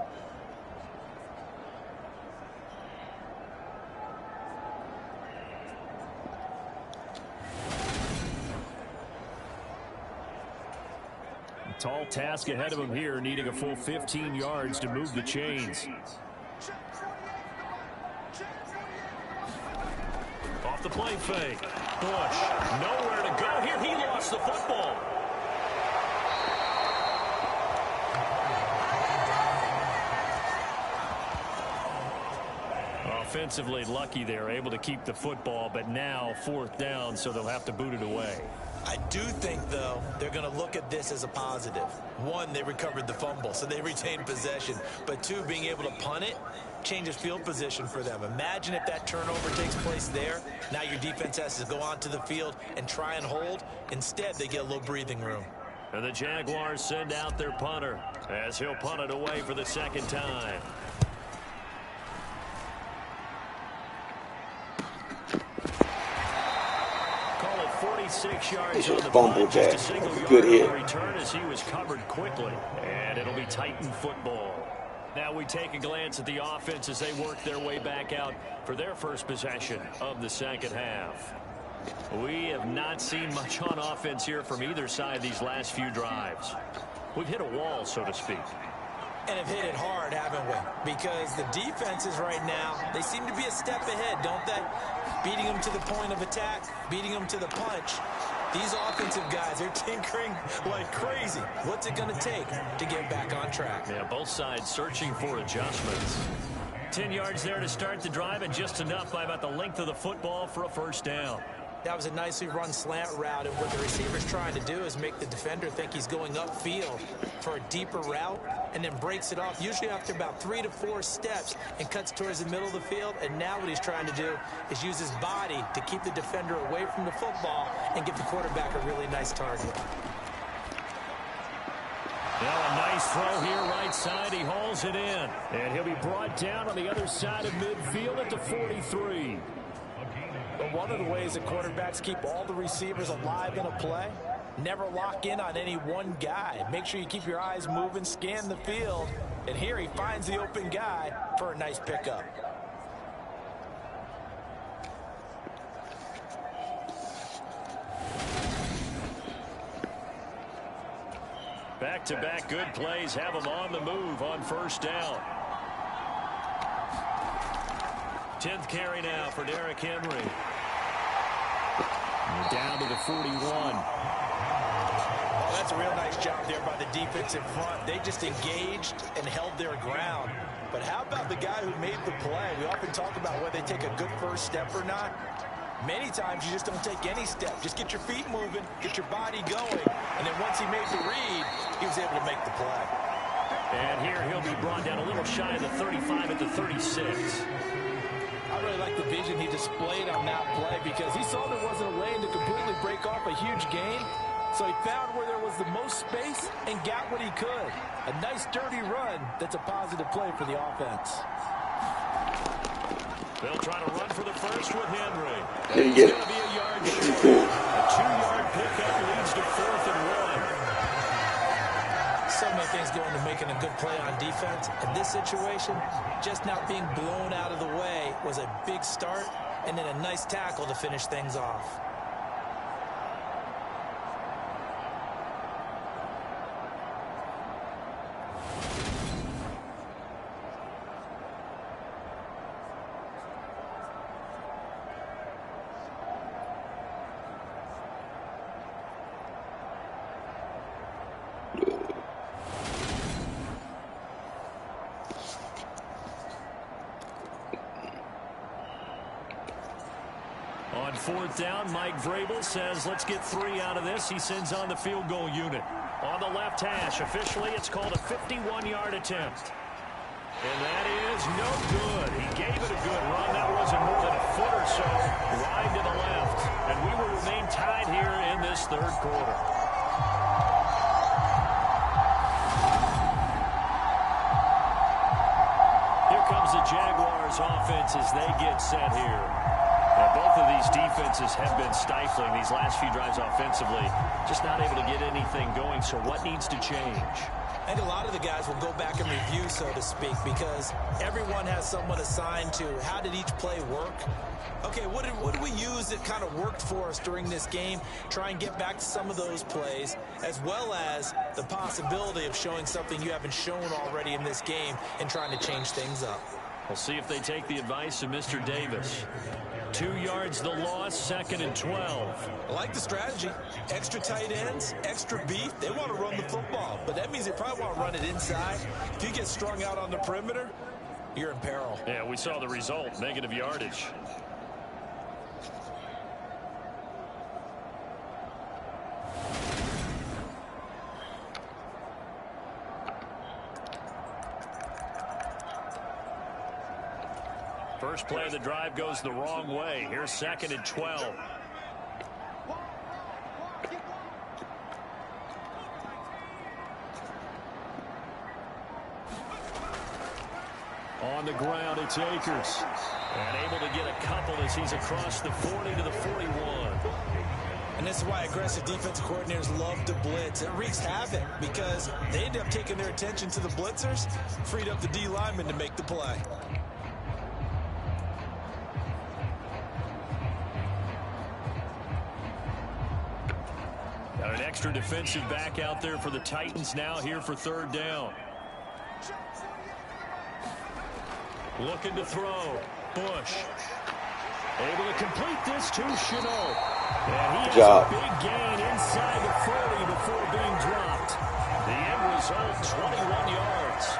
Tall task ahead of him here, needing a full 15 yards to move the chains. Off the play fake. Bush, nowhere to go here. He lost the football. Offensively lucky there, able to keep the football, but now 4th down, so they'll have to boot it away. I do think, though, they're going to look at this as a positive. 1, they recovered the fumble, so they retained possession. But 2, being able to punt it changes field position for them. Imagine if that turnover takes place there. Now your defense has to go onto the field and try and hold. Instead, they get a little breathing room. And the Jaguars send out their punter as he'll punt it away for the 2nd time. Call it 46 yards on the punt. Just a single yard on the return as he was covered quickly. And it'll be Titan football. Now we take a glance at the offense as they work their way back out for their first possession of the second half. We have not seen much on offense here from either side these last few drives. We've hit a wall, so to speak. And have hit it hard, haven't we? Because the defenses right now, they seem to be a step ahead, don't they? Beating them to the point of attack, beating them to the punch. These offensive guys, they're tinkering like crazy. What's it going to take to get back on track? Yeah, both sides searching for adjustments. 10 yards there to start the drive, and just enough by about the length of the football for a first down. That was a nicely run slant route, and what the receiver's trying to do is make the defender think he's going upfield for a deeper route, and then breaks it off, usually after about 3 to 4 steps, and cuts towards the middle of the field. And now what he's trying to do is use his body to keep the defender away from the football and give the quarterback a really nice target. Now a nice throw here right side. He hauls it in. And he'll be brought down on the other side of midfield at the 43. But one of the ways that quarterbacks keep all the receivers alive in a play, never lock in on any one guy. Make sure you keep your eyes moving, scan the field. And here he finds the open guy for a nice pickup. Back-to-back good plays have them on the move on first down. 10th carry now for Derrick Henry. And down to the 41. Oh, that's a real nice job there by the defense in front. They just engaged and held their ground. But how about the guy who made the play? We often talk about whether they take a good first step or not. Many times you just don't take any step. Just get your feet moving, get your body going. And then once he made the read, he was able to make the play. And here he'll be brought down a little shy of the 35 at the 36. I really like the vision he displayed on that play because he saw there wasn't a lane to completely break off a huge gain. So he found where there was the most space and got what he could. A nice dirty run that's a positive play for the offense. They'll try to run for the first with Henry. There you It's get going to be a yard it. short. A 2-yard pickup leads to 4th and 1. So many things go into making a good play on defense. In this situation, just not being blown out of the way was a big start, and then a nice tackle to finish things off. On 4th down, Mike Vrabel says, let's get 3 out of this. He sends on the field goal unit. On the left hash, officially, it's called a 51-yard attempt. And that is no good. He gave it a good run. That wasn't more than a foot or so wide to the left. And we will remain tied here in this 3rd quarter. Here comes the Jaguars offense as they get set here. Now, both of these defenses have been stifling these last few drives offensively. Just not able to get anything going, so what needs to change? I think a lot of the guys will go back and review, so to speak, because everyone has someone assigned to how did each play work. Okay, what did we use that kind of worked for us during this game? Try and get back to some of those plays, as well as the possibility of showing something you haven't shown already in this game and trying to change things up. We'll see if they take the advice of Mr. Davis. 2 yards the loss, 2nd and 12. I like the strategy. Extra tight ends, extra beef. They want to run the football, but that means they probably want to run it inside. If you get strung out on the perimeter, you're in peril. Yeah, we saw the result, negative yardage. First play of the drive goes the wrong way. Here's 2nd and 12. On the ground, it's Akers. And able to get a couple as he's across the 40 to the 41. And this is why aggressive defensive coordinators love to blitz. It wreaks havoc because they end up taking their attention to the blitzers, freed up the D lineman to make the play. extra defensive back out there for the Titans now here for third down. Looking to throw. Bush. Able to complete this to Chenault. And he has a big gain inside the 40 before being dropped. The end result, 21 yards.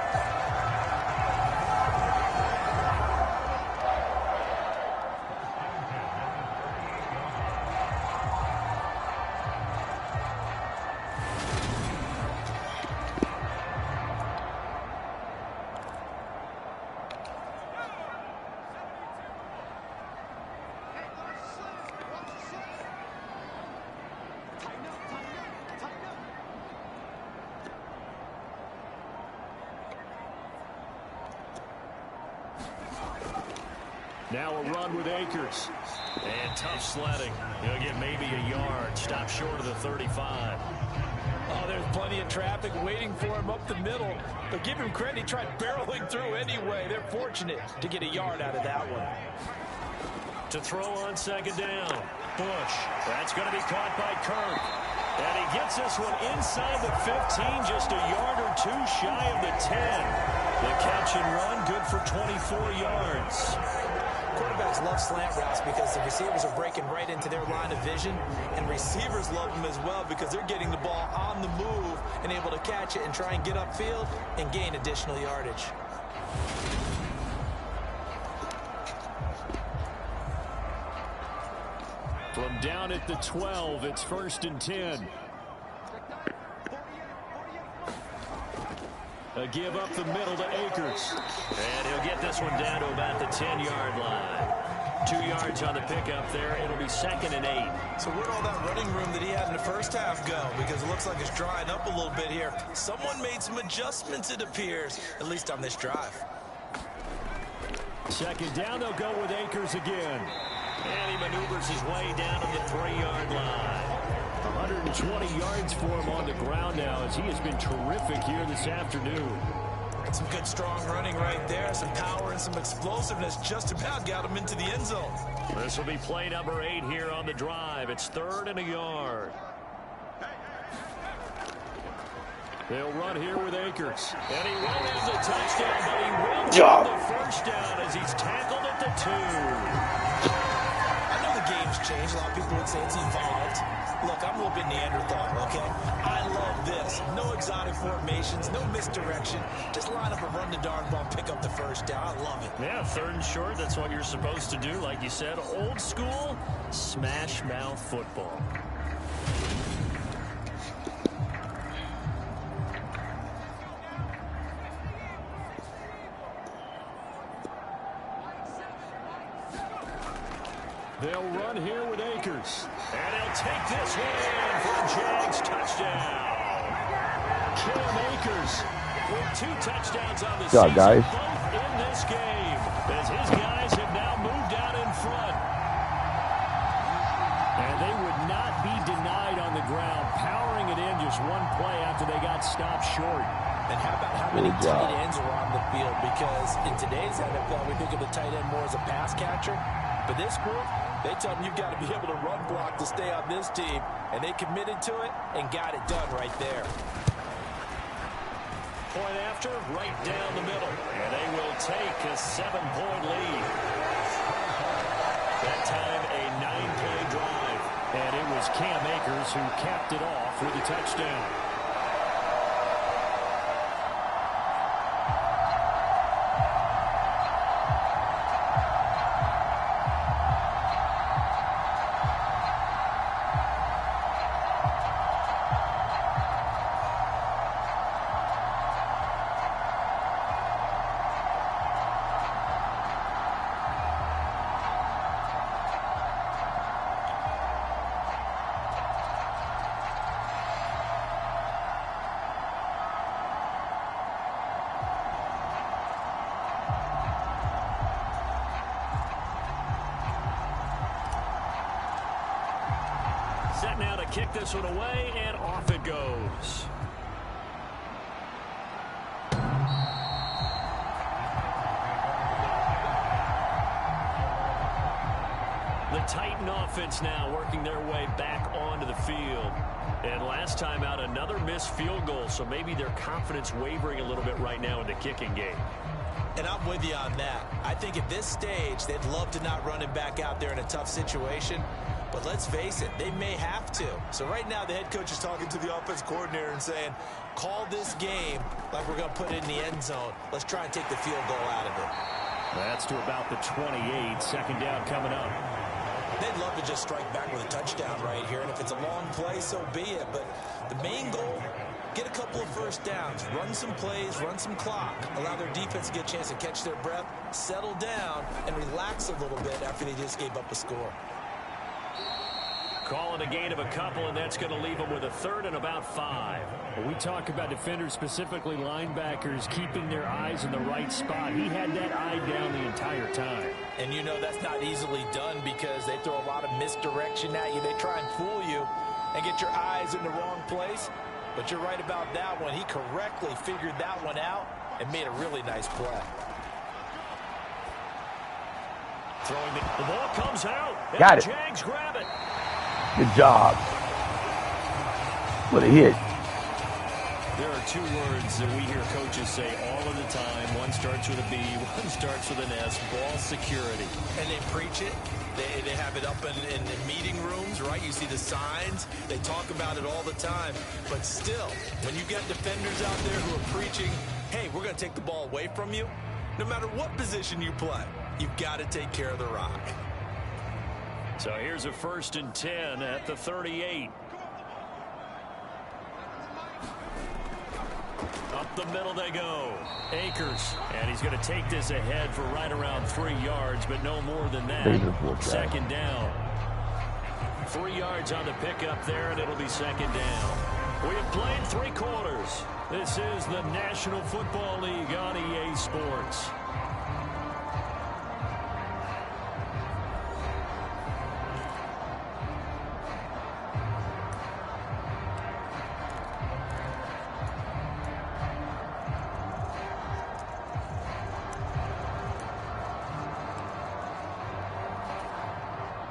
Now a run with Akers. And tough sledding. He'll get maybe a yard. Stop short of the 35. Oh, there's plenty of traffic waiting for him up the middle. But give him credit, he tried barreling through anyway. They're fortunate to get a yard out of that one. To throw on second down. Bush. That's going to be caught by Kirk. And he gets this one inside the 15, just a yard or two shy of the 10. The catch and run, good for 24 yards. Quarterbacks love slant routes because the receivers are breaking right into their line of vision, and receivers love them as well because they're getting the ball on the move and able to catch it and try and get upfield and gain additional yardage. From down at the 12, it's 1st and 10. A give up the middle to Akers. And he'll get this one down to about the 10-yard line. 2 yards on the pickup there. It'll be 2nd and 8. So where'd all that running room that he had in the first half go? Because it looks like it's drying up a little bit here. Someone made some adjustments, it appears, at least on this drive. 2nd down, they'll go with Akers again. And he maneuvers his way down to the 3-yard line. 120 yards for him on the ground now as he has been terrific here this afternoon. Some good strong running right there. Some power and some explosiveness just about got him into the end zone. This will be play number 8 here on the drive. It's 3rd and a yard. They'll run here with Akers. And he won't have the touchdown, but he will get the first down as he's tackled at the 2. I know the game's changed. A lot of people would say it's evolved. Look, I'm a little bit Neanderthal, okay? I love this. No exotic formations, no misdirection. Just line up and run the darn ball, pick up the first down. I love it. Yeah, 3rd and short. That's what you're supposed to do. Like you said, old school, smash mouth football. They'll run here with Akers. And he'll take this one in for a Jags touchdown. Cam Akers with 2 touchdowns on the season, guys. both in this game, as his guys have now moved out in front. And they would not be denied on the ground, powering it in just one play after they got stopped short. And how about how many tight ends are on the field? Because in today's NFL, we think of the tight end more as a pass catcher. But this group, they tell them you've got to be able to run block to stay on this team. And they committed to it and got it done right there. Point after, right down the middle. And they will take a 7-point lead. That time, a 9-play drive. And it was Cam Akers who capped it off with a touchdown. Set now to kick this one away, and off it goes. The Titan offense now working their way back onto the field. And last time out, another missed field goal, so maybe their confidence wavering a little bit right now in the kicking game. And I'm with you on that. I think at this stage, they'd love to not run him back out there in a tough situation. But let's face it, they may have to. So right now, the head coach is talking to the offense coordinator and saying, call this game like we're going to put it in the end zone. Let's try and take the field goal out of it. That's to about the 28. Second down coming up. They'd love to just strike back with a touchdown right here. And if it's a long play, so be it. But the main goal, get a couple of first downs, run some plays, run some clock, allow their defense to get a chance to catch their breath, settle down, and relax a little bit after they just gave up a score. Calling a gain of a couple, and that's going to leave them with a third and about 5. When we talk about defenders, specifically linebackers, keeping their eyes in the right spot. He had that eye down the entire time. And you know that's not easily done because they throw a lot of misdirection at you. They try and fool you and get your eyes in the wrong place. But you're right about that one. He correctly figured that one out and made a really nice play. Throwing the ball comes out. And Got it. Jags grab it. Good job. What a hit. There are two words that we hear coaches say all of the time. One starts with a B, one starts with an S. Ball security. And they preach it. They have it up in meeting rooms, right? You see the signs. They talk about it all the time. But still, when you get defenders out there who are preaching, hey, we're going to take the ball away from you, no matter what position you play, you've got to take care of the rock. So here's a 1st and 10 at the 38. Up the middle they go. Akers. And he's going to take this ahead for right around 3 yards, but no more than that. Second down. 3 yards on the pickup there, and it'll be second down. We have played 3 quarters. This is the National Football League on EA Sports.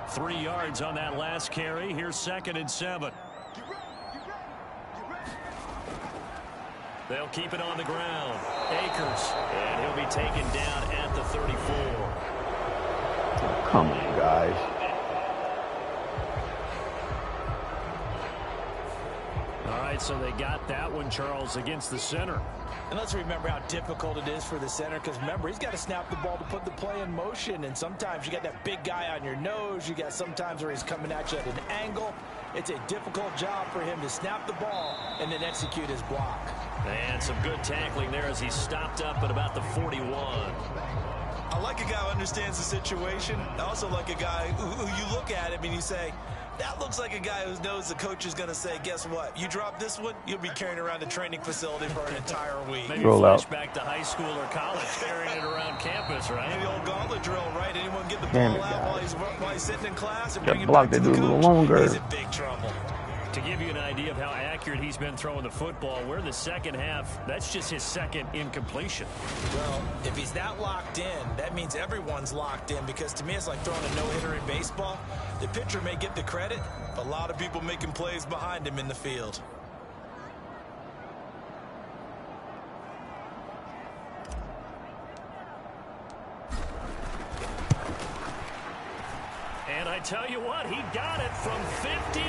Three yards on that last carry. Here's 2nd and 7. They'll keep it on the ground. Akers. And he'll be taken down at the 34. Come on, guys. All right, so they got that one, Charles, against the center. And let's remember how difficult it is for the center because, remember, he's got to snap the ball to put the play in motion. And sometimes you got that big guy on your nose. You got sometimes where he's coming at you at an angle. It's a difficult job for him to snap the ball and then execute his block. And some good tackling there as he stopped up at about the 41. I like a guy who understands the situation. I also like a guy who you look at him and you say, that looks like a guy who knows the coach is going to say, guess what? You drop this one, you'll be carrying around the training facility for an entire week. Maybe Roll out. Back to high school or college, carrying it around campus, right? Maybe the old gauntlet drill, right? Anyone get the ball out while he's sitting in class and That bring it block back to they the do a little coach? longer. He's in big trouble. To give you an idea of how accurate he's been throwing the football, we're in the second half. That's just his second incompletion. Well, if he's that locked in, that means everyone's locked in because to me it's like throwing a no-hitter in baseball. The pitcher may get the credit, but a lot of people making plays behind him in the field. And I tell you what, he got it from 58.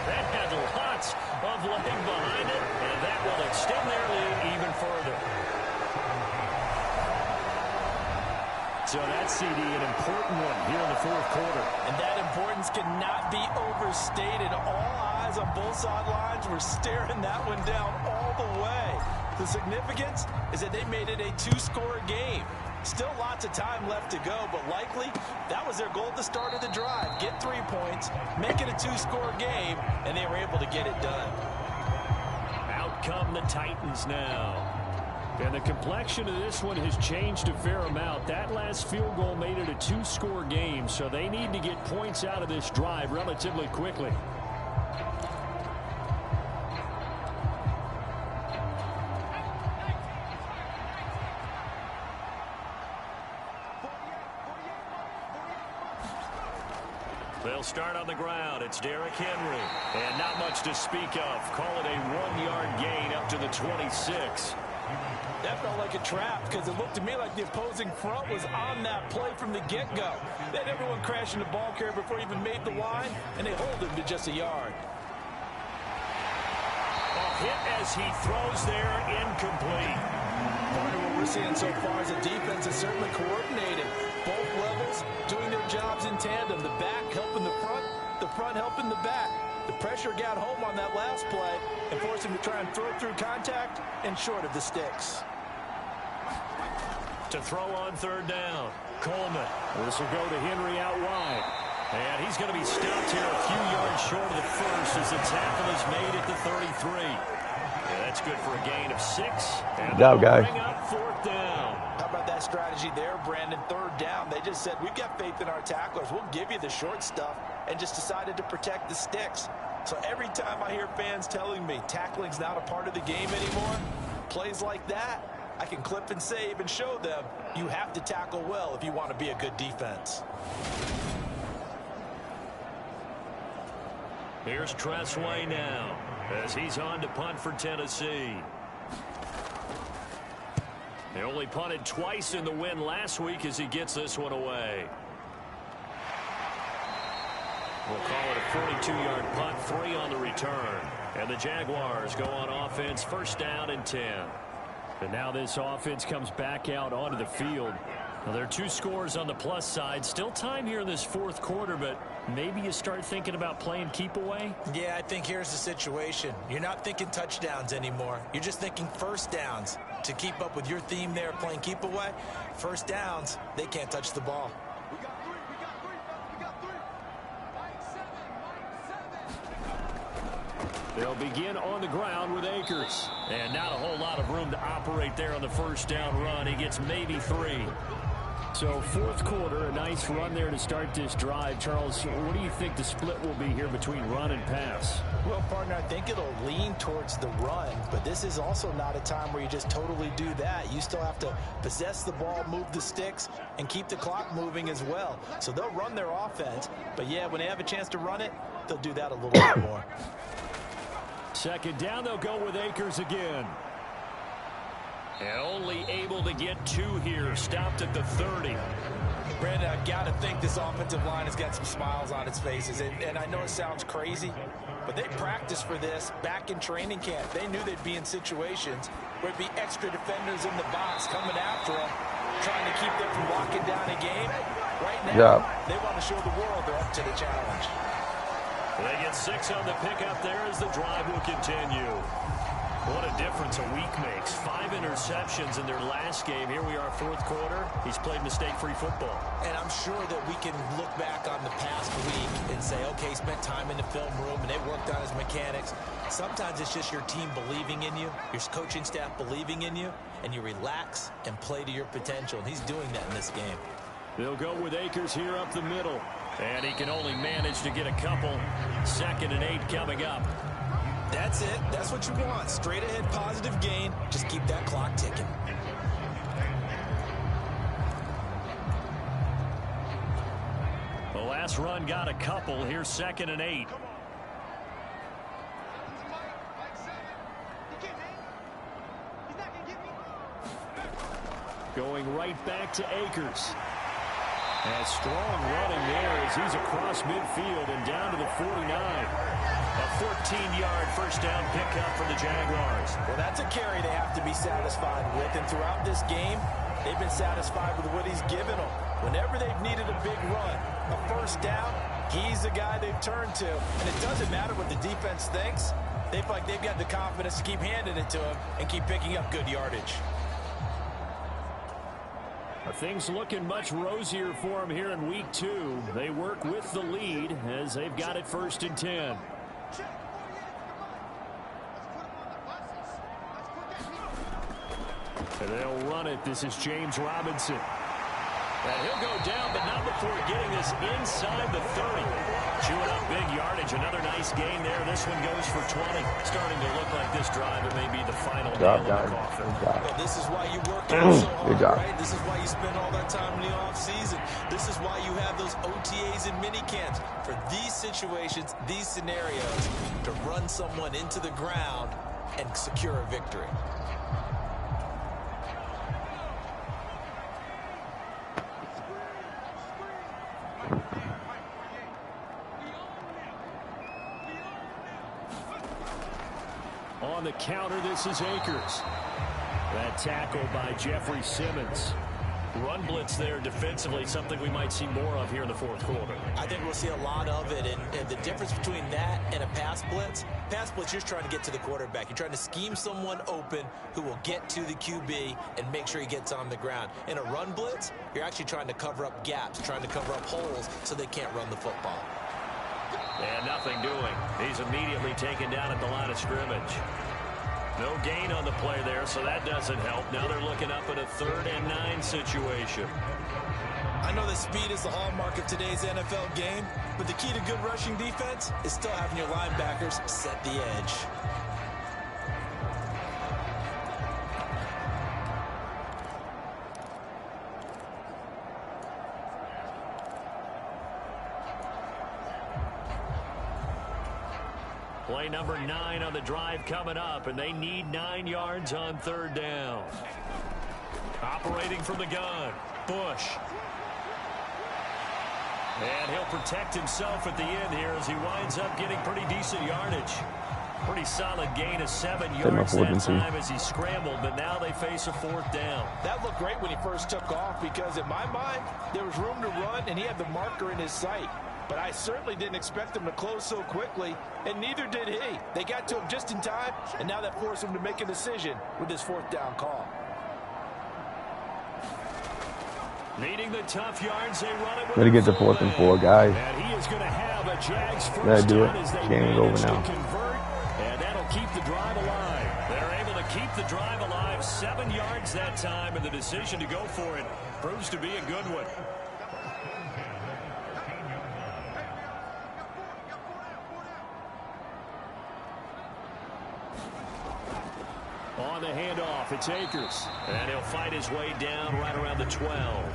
That had lots of leg behind it, and that will extend their lead even further. So that CD, an important one here in the 4th quarter. And that importance cannot be overstated. All eyes on both sidelines were staring that one down all the way. The significance is that they made it a 2-score game. Still lots of time left to go, but likely that was their goal at the start of the drive. Get 3 points, make it a 2-score game, and they were able to get it done. Out come the Titans now. And the complexion of this one has changed a fair amount. That last field goal made it a 2-score game, so they need to get points out of this drive relatively quickly. They'll start on the ground. It's Derrick Henry. And not much to speak of. Call it a 1-yard gain up to the 26. That felt like a trap because it looked to me like the opposing front was on that play from the get-go. They had everyone crashing the ball carrier before he even made the line, and they hold him to just a yard. A hit as he throws there, incomplete. Part of what we're seeing so far is the defense is certainly coordinated. Both levels doing their jobs in tandem. The back helping the front helping the back. The pressure got home on that last play and forced him to try and throw through contact and short of the sticks. To throw on third down. Coleman. This will go to Henry out wide. And he's going to be stopped here a few yards short of the first as the tackle is made at the 33. Yeah, that's good for a gain of 6. And good job, guys. Bring up fourth down. How about that strategy there, Brandon? Third down. They just said, we've got faith in our tacklers. We'll give you the short stuff, and just decided to protect the sticks. So every time I hear fans telling me tackling's not a part of the game anymore, plays like that, I can clip and save and show them you have to tackle well if you want to be a good defense. Here's Tressway now as he's on to punt for Tennessee. They only punted twice in the win last week as he gets this one away. We'll call it a 42-yard punt, 3 on the return. And the Jaguars go on offense, first down and 10. And now this offense comes back out onto the field. Now, there are 2 scores on the plus side. Still time here in this fourth quarter, but maybe you start thinking about playing keep away? Yeah, I think here's the situation. You're not thinking touchdowns anymore. You're just thinking first downs. To keep up with your theme there, playing keep away, first downs, they can't touch the ball. They'll begin on the ground with Akers. And not a whole lot of room to operate there on the first down run. He gets maybe 3. So fourth quarter, a nice run there to start this drive. Charles, what do you think the split will be here between run and pass? Well, partner, I think it'll lean towards the run, but this is also not a time where you just totally do that. You still have to possess the ball, move the sticks, and keep the clock moving as well. So they'll run their offense, but yeah, when they have a chance to run it, they'll do that a little bit more. Second down, they'll go with Akers again. And only able to get 2 here. Stopped at the 30. Brandon, I've got to think this offensive line has got some smiles on its faces. And I know it sounds crazy, but they practiced for this back in training camp. They knew they'd be in situations where it'd be extra defenders in the box coming after them, trying to keep them from locking down a game. Right now, they want to show the world they're up to the challenge. They get 6 on the pickup there as the drive will continue. What a difference a week makes. 5 interceptions in their last game. Here we are, fourth quarter. He's played mistake-free football. And I'm sure that we can look back on the past week and say, okay, he spent time in the film room and they worked on his mechanics. Sometimes it's just your team believing in you, your coaching staff believing in you, and you relax and play to your potential. And he's doing that in this game. They'll go with Akers here up the middle. And he can only manage to get a couple. 2nd and 8 coming up. That's it. That's what you want. Straight ahead positive gain. Just keep that clock ticking. The last run got a couple. Here's 2nd and 8. Going right back to Akers. And strong running there as he's across midfield and down to the 49. A 14-yard first down pickup for the Jaguars. Well, that's a carry they have to be satisfied with. And throughout this game, they've been satisfied with what he's given them. Whenever they've needed a big run, a first down, he's the guy they've turned to. And it doesn't matter what the defense thinks. They feel like they've got the confidence to keep handing it to him and keep picking up good yardage. Things looking much rosier for them here in week 2. They work with the lead as they've got it 1st and 10. And they'll run it. This is James Robinson. And he'll go down, but not before getting this inside the 30. Chewing up big yardage. Another nice gain there. This one goes for 20. Starting to look like this drive, it may be the final nail in the coffin. Well, this is why you work out so hard, Good job. right? This is why you spend all that time in the offseason. This is why you have those OTAs and mini camps. For these situations, these scenarios, to run someone into the ground and secure a victory. On the counter, this is Akers. That tackle by Jeffrey Simmons. Run blitz there defensively, something we might see more of here in the fourth quarter. I think we'll see a lot of it, and the difference between that and a pass blitz, you're just trying to get to the quarterback. You're trying to scheme someone open who will get to the QB and make sure he gets on the ground. In a run blitz, you're actually trying to cover up gaps, trying to cover up holes so they can't run the football. And nothing doing. He's immediately taken down at the line of scrimmage. No gain on the play there, so that doesn't help. Now they're looking up at a 3rd and 9 situation. I know that speed is the hallmark of today's NFL game, but the key to good rushing defense is still having your linebackers set the edge. Play number 9 on the drive coming up, and they need 9 yards on 3rd down. Operating from the gun, Bush. And he'll protect himself at the end here as he winds up getting pretty decent yardage. Pretty solid gain of 7 yards that time as he scrambled, but now they face a 4th down. That looked great when he first took off because in my mind, there was room to run and he had the marker in his sight. But I certainly didn't expect him to close so quickly, and neither did he. They got to him just in time, and now that forced him to make a decision with his 4th down call. Needing the tough yards, they run it with Gotta get to 4th and 4, guys. And he is going to have a Jags Gotta first do it. down as they Game's over manage to now. convert, and that'll keep the drive alive. They're able to keep the drive alive, 7 yards that time, and the decision to go for it proves to be a good one. On the handoff, it's Akers. And he'll fight his way down right around the 12.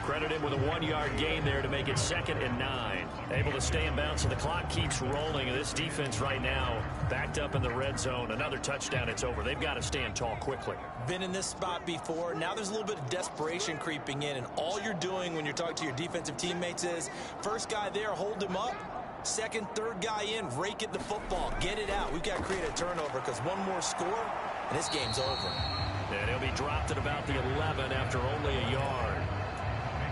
Credit him with a 1-yard gain there to make it 2nd and 9. Able to stay in bounds, so the clock keeps rolling. And this defense right now backed up in the red zone. Another touchdown, it's over. They've got to stand tall quickly. Been in this spot before. Now there's a little bit of desperation creeping in. And all you're doing when you're talking to your defensive teammates is, first guy there, hold him up. 2nd, 3rd guy in, rake at the football. Get it out. We've got to create a turnover because one more score, and this game's over. And he'll be dropped at about the 11 after only a yard.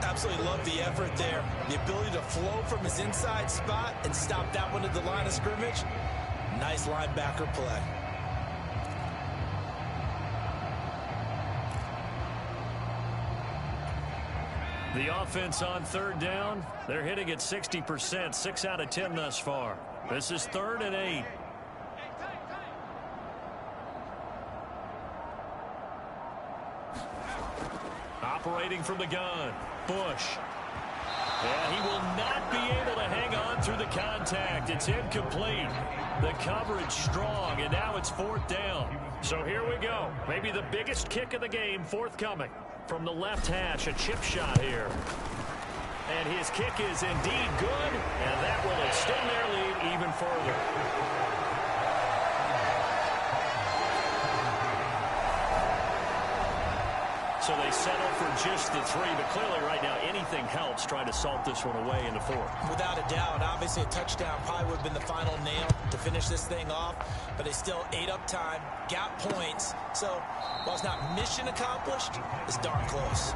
Absolutely love the effort there. The ability to flow from his inside spot and stop that one at the line of scrimmage. Nice linebacker play. The offense on 3rd down, they're hitting at 60%, 6 out of 10 thus far. This is 3rd and 8. Operating from the gun, Bush. And he will not be able to hang on through the contact. It's incomplete. The coverage strong, and now it's 4th down. So here we go. Maybe the biggest kick of the game forthcoming. From the left hash, a chip shot here. And his kick is indeed good, and that will extend their lead even further. So they settle for just the 3, but clearly right now anything helps trying to salt this one away in the 4th. Without a doubt, obviously a touchdown probably would have been the final nail to finish this thing off, but they still ate up time, got points. So while it's not mission accomplished, it's darn close.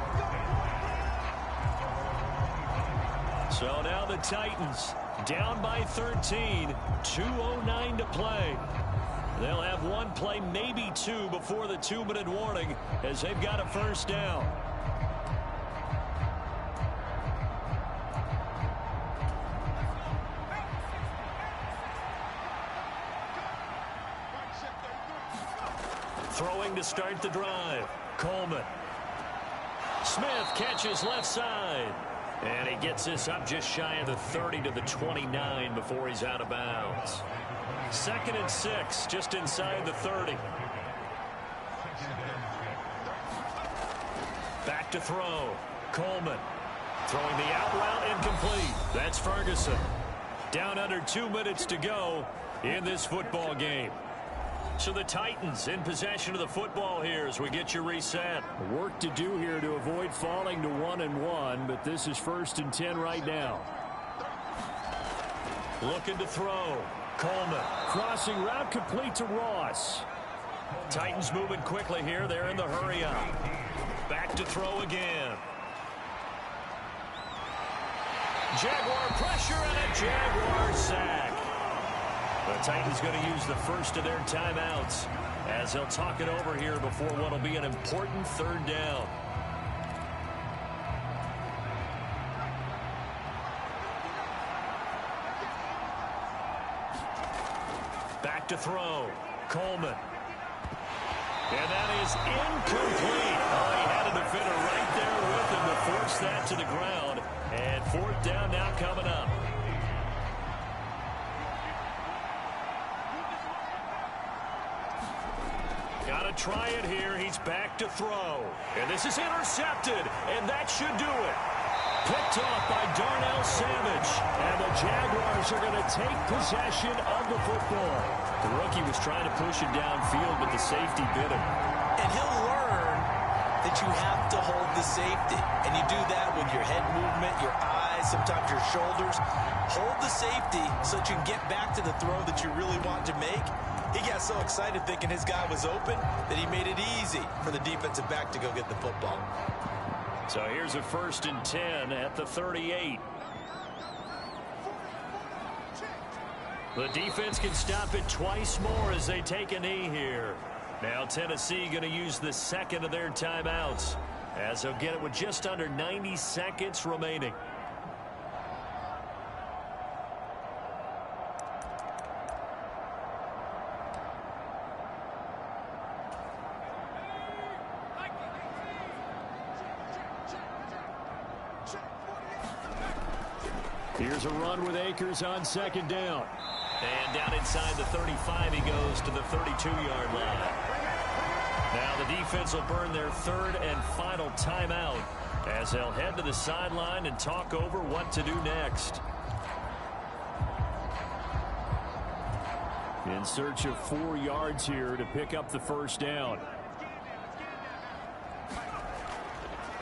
So now the Titans down by 13, 2:09 to play. They'll have 1 play, maybe 2 before the 2-minute warning as they've got a first down. Throwing to start the drive, Coleman. Smith catches left side. And he gets this up just shy of the 30 to the 29 before he's out of bounds. 2nd and 6, just inside the 30. Back to throw. Coleman throwing the out route incomplete. That's Ferguson. Down under 2 minutes to go in this football game. So the Titans in possession of the football here as we get you reset. Work to do here to avoid falling to 1-1, but this is 1st and 10 right now. Looking to throw. Coleman. Crossing route complete to Ross. Titans moving quickly here. They're in the hurry up. Back to throw again. Jaguar pressure and a Jaguar sack. The Titans going to use the first of their timeouts as they'll talk it over here before what will be an important 3rd down. Back to throw. Coleman. And that is incomplete. Oh, he had a defender right there with him to force that to the ground. And 4th down now coming up. Got to try it here. He's back to throw. And this is intercepted. And that should do it. Picked off by Darnell Savage. And the Jaguars are going to take possession of the football. The rookie was trying to push it downfield, but the safety bit him. And he'll learn that you have to hold the safety. And you do that with your head movement, your eyes, sometimes your shoulders. Hold the safety so that you can get back to the throw that you really want to make. He got so excited thinking his guy was open that he made it easy for the defensive back to go get the football. So here's a 1st and 10 at the 38. The defense can stop it twice more as they take a knee here. Now Tennessee going to use the 2nd of their timeouts as they'll get it with just under 90 seconds remaining. Here's a run with Akers on 2nd down. And down inside the 35 he goes to the 32-yard line. Now the defense will burn their 3rd and final timeout as they'll head to the sideline and talk over what to do next. In search of 4 yards here to pick up the 1st down.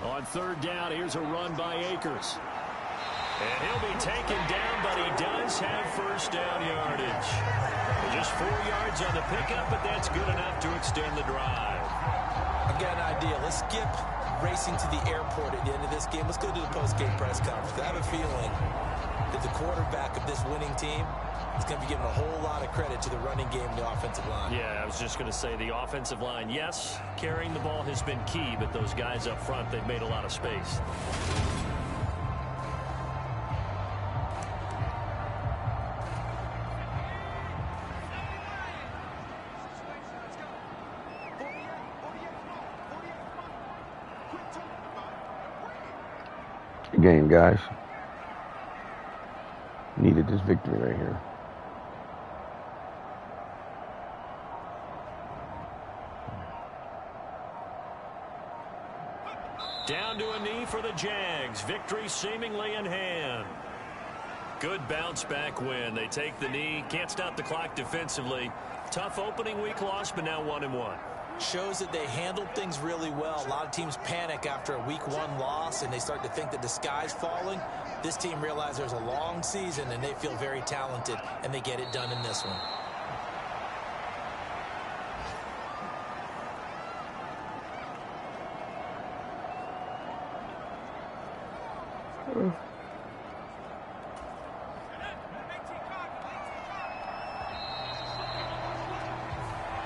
On 3rd down, here's a run by Akers. And he'll be taken down, but he does have 1st down yardage. Just 4 yards on the pickup, but that's good enough to extend the drive. I've got an idea. Let's skip racing to the airport at the end of this game. Let's go to the post-game press conference. I have a feeling that the quarterback of this winning team is going to be giving a whole lot of credit to the running game and the offensive line. Yeah, I was just going to say the offensive line, yes, carrying the ball has been key, but those guys up front, they've made a lot of space. Good game, guys. Needed this victory right here. Down to a knee for the Jags. Victory seemingly in hand. Good bounce back win. They take the knee. Can't stop the clock defensively. Tough opening week loss, but now 1-1. Shows that they handled things really well. A lot of teams panic after a week 1 loss and they start to think that the sky's falling. This team realizes there's a long season and they feel very talented and they get it done in this one.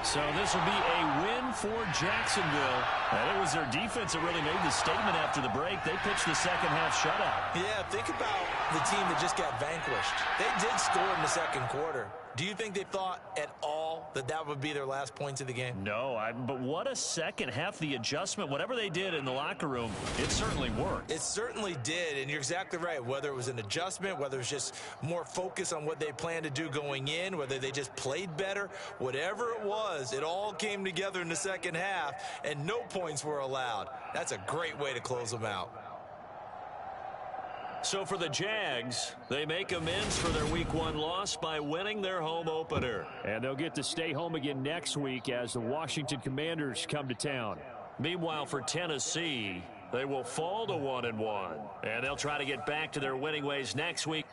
So this will be a win for Jacksonville. And it was their defense that really made the statement after the break. They pitched the second half shutout. Yeah, think about the team that just got vanquished. They did score in the second quarter. Do you think they thought at all all that would be their last points of the game? No, but what a second half. The adjustment, whatever they did in the locker room, it certainly worked. It certainly did, and you're exactly right. Whether it was an adjustment, whether it was just more focus on what they planned to do going in, whether they just played better, whatever it was, it all came together in the second half, and no points were allowed. That's a great way to close them out. So for the Jags, they make amends for their Week 1 loss by winning their home opener. And they'll get to stay home again next week as the Washington Commanders come to town. Meanwhile, for Tennessee, they will fall to 1-1. And they'll try to get back to their winning ways next week.